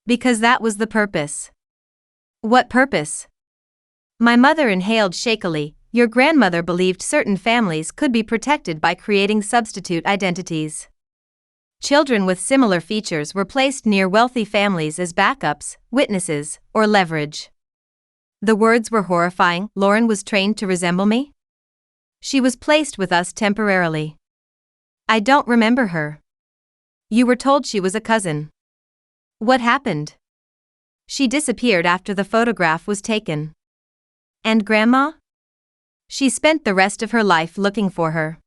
Because that was the purpose. What purpose? My mother inhaled shakily. Your grandmother believed certain families could be protected by creating substitute identities. Children with similar features were placed near wealthy families as backups, witnesses, or leverage. The words were horrifying. Lauren was trained to resemble me? She was placed with us temporarily. I don't remember her. You were told she was a cousin. What happened? She disappeared after the photograph was taken. And Grandma? She spent the rest of her life looking for her.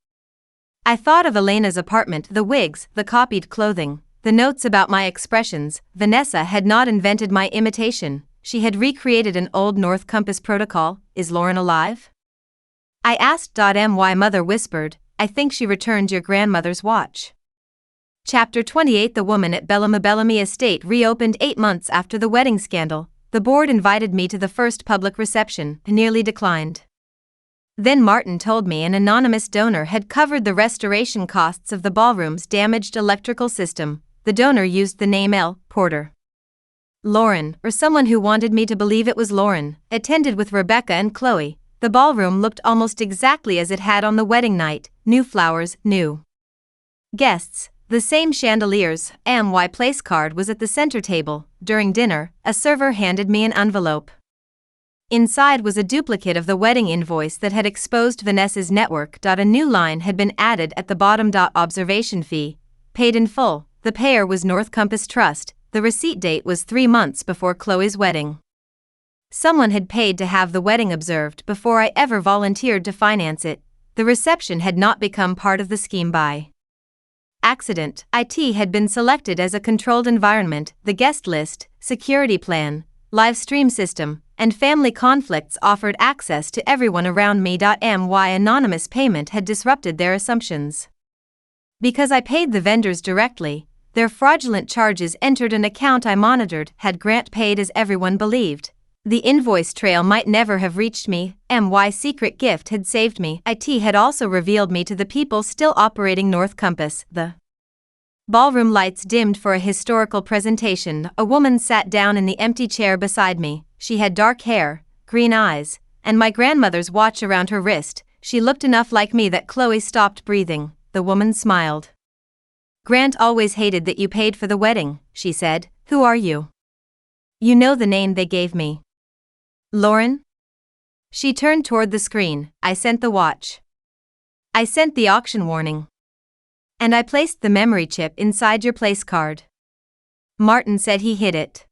I thought of Elena's apartment, the wigs, the copied clothing. the notes about my expressions. Vanessa had not invented my imitation, she had recreated an old North Compass protocol. Is Lauren alive? I asked. My mother whispered, I think she returned your grandmother's watch. Chapter 28. The woman at Bellamy Estate reopened 8 months after the wedding scandal. The board invited me to the first public reception, nearly declined. Then Martin told me an anonymous donor had covered the restoration costs of the ballroom's damaged electrical system. The donor used the name L. Porter. Lauren, or someone who wanted me to believe it was Lauren, attended with Rebecca and Chloe. The ballroom looked almost exactly as it had on the wedding night, new flowers, new guests, the same chandeliers. My place card was at the center table. During dinner, a server handed me an envelope. Inside was a duplicate of the wedding invoice that had exposed Vanessa's network. A new line had been added at the bottom. Observation fee, paid in full. The payer was North Compass Trust. The receipt date was 3 months before Chloe's wedding. Someone had paid to have the wedding observed before I ever volunteered to finance it. The reception had not become part of the scheme by accident. IT had been selected as a controlled environment. The guest list, security plan, live stream system, and family conflicts offered access to everyone around me. My anonymous payment had disrupted their assumptions. Because I paid the vendors directly, their fraudulent charges entered an account I monitored. Had Grant paid as everyone believed, the invoice trail might never have reached me. My secret gift had saved me. IT had also revealed me to the people still operating North Compass. The ballroom lights dimmed for a historical presentation. A woman sat down in the empty chair beside me. She had dark hair, green eyes, and my grandmother's watch around her wrist. She looked enough like me that Chloe stopped breathing. The woman smiled. Grant always hated that you paid for the wedding, she said. Who are you? You know the name they gave me. Lauren? She turned toward the screen. I sent the watch. I sent the auction warning. And I placed the memory chip inside your place card. Martin said he hid it.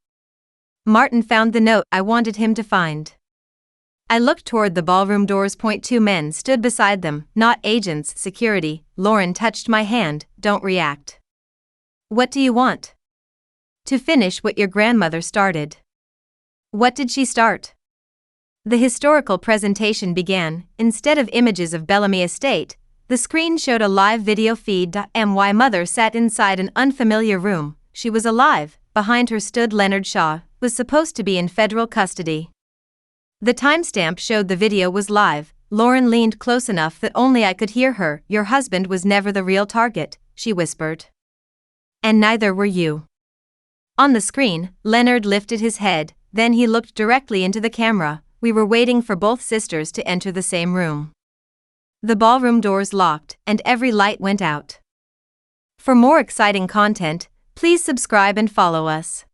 Martin found the note I wanted him to find. I looked toward the ballroom doors. 2 men stood beside them, not agents, security. Lauren touched my hand. Don't react. What do you want? To finish what your grandmother started. What did she start? The historical presentation began. Instead of images of Bellamy Estate, the screen showed a live video feed. My mother sat inside an unfamiliar room. She was alive. Behind her stood Leonard Shaw, was supposed to be in federal custody. The timestamp showed the video was live. Lauren leaned close enough that only I could hear her. Your husband was never the real target, she whispered. And neither were you. On the screen, Leonard lifted his head, then he looked directly into the camera. We were waiting for both sisters to enter the same room. The ballroom doors locked, and every light went out. For more exciting content, please subscribe and follow us.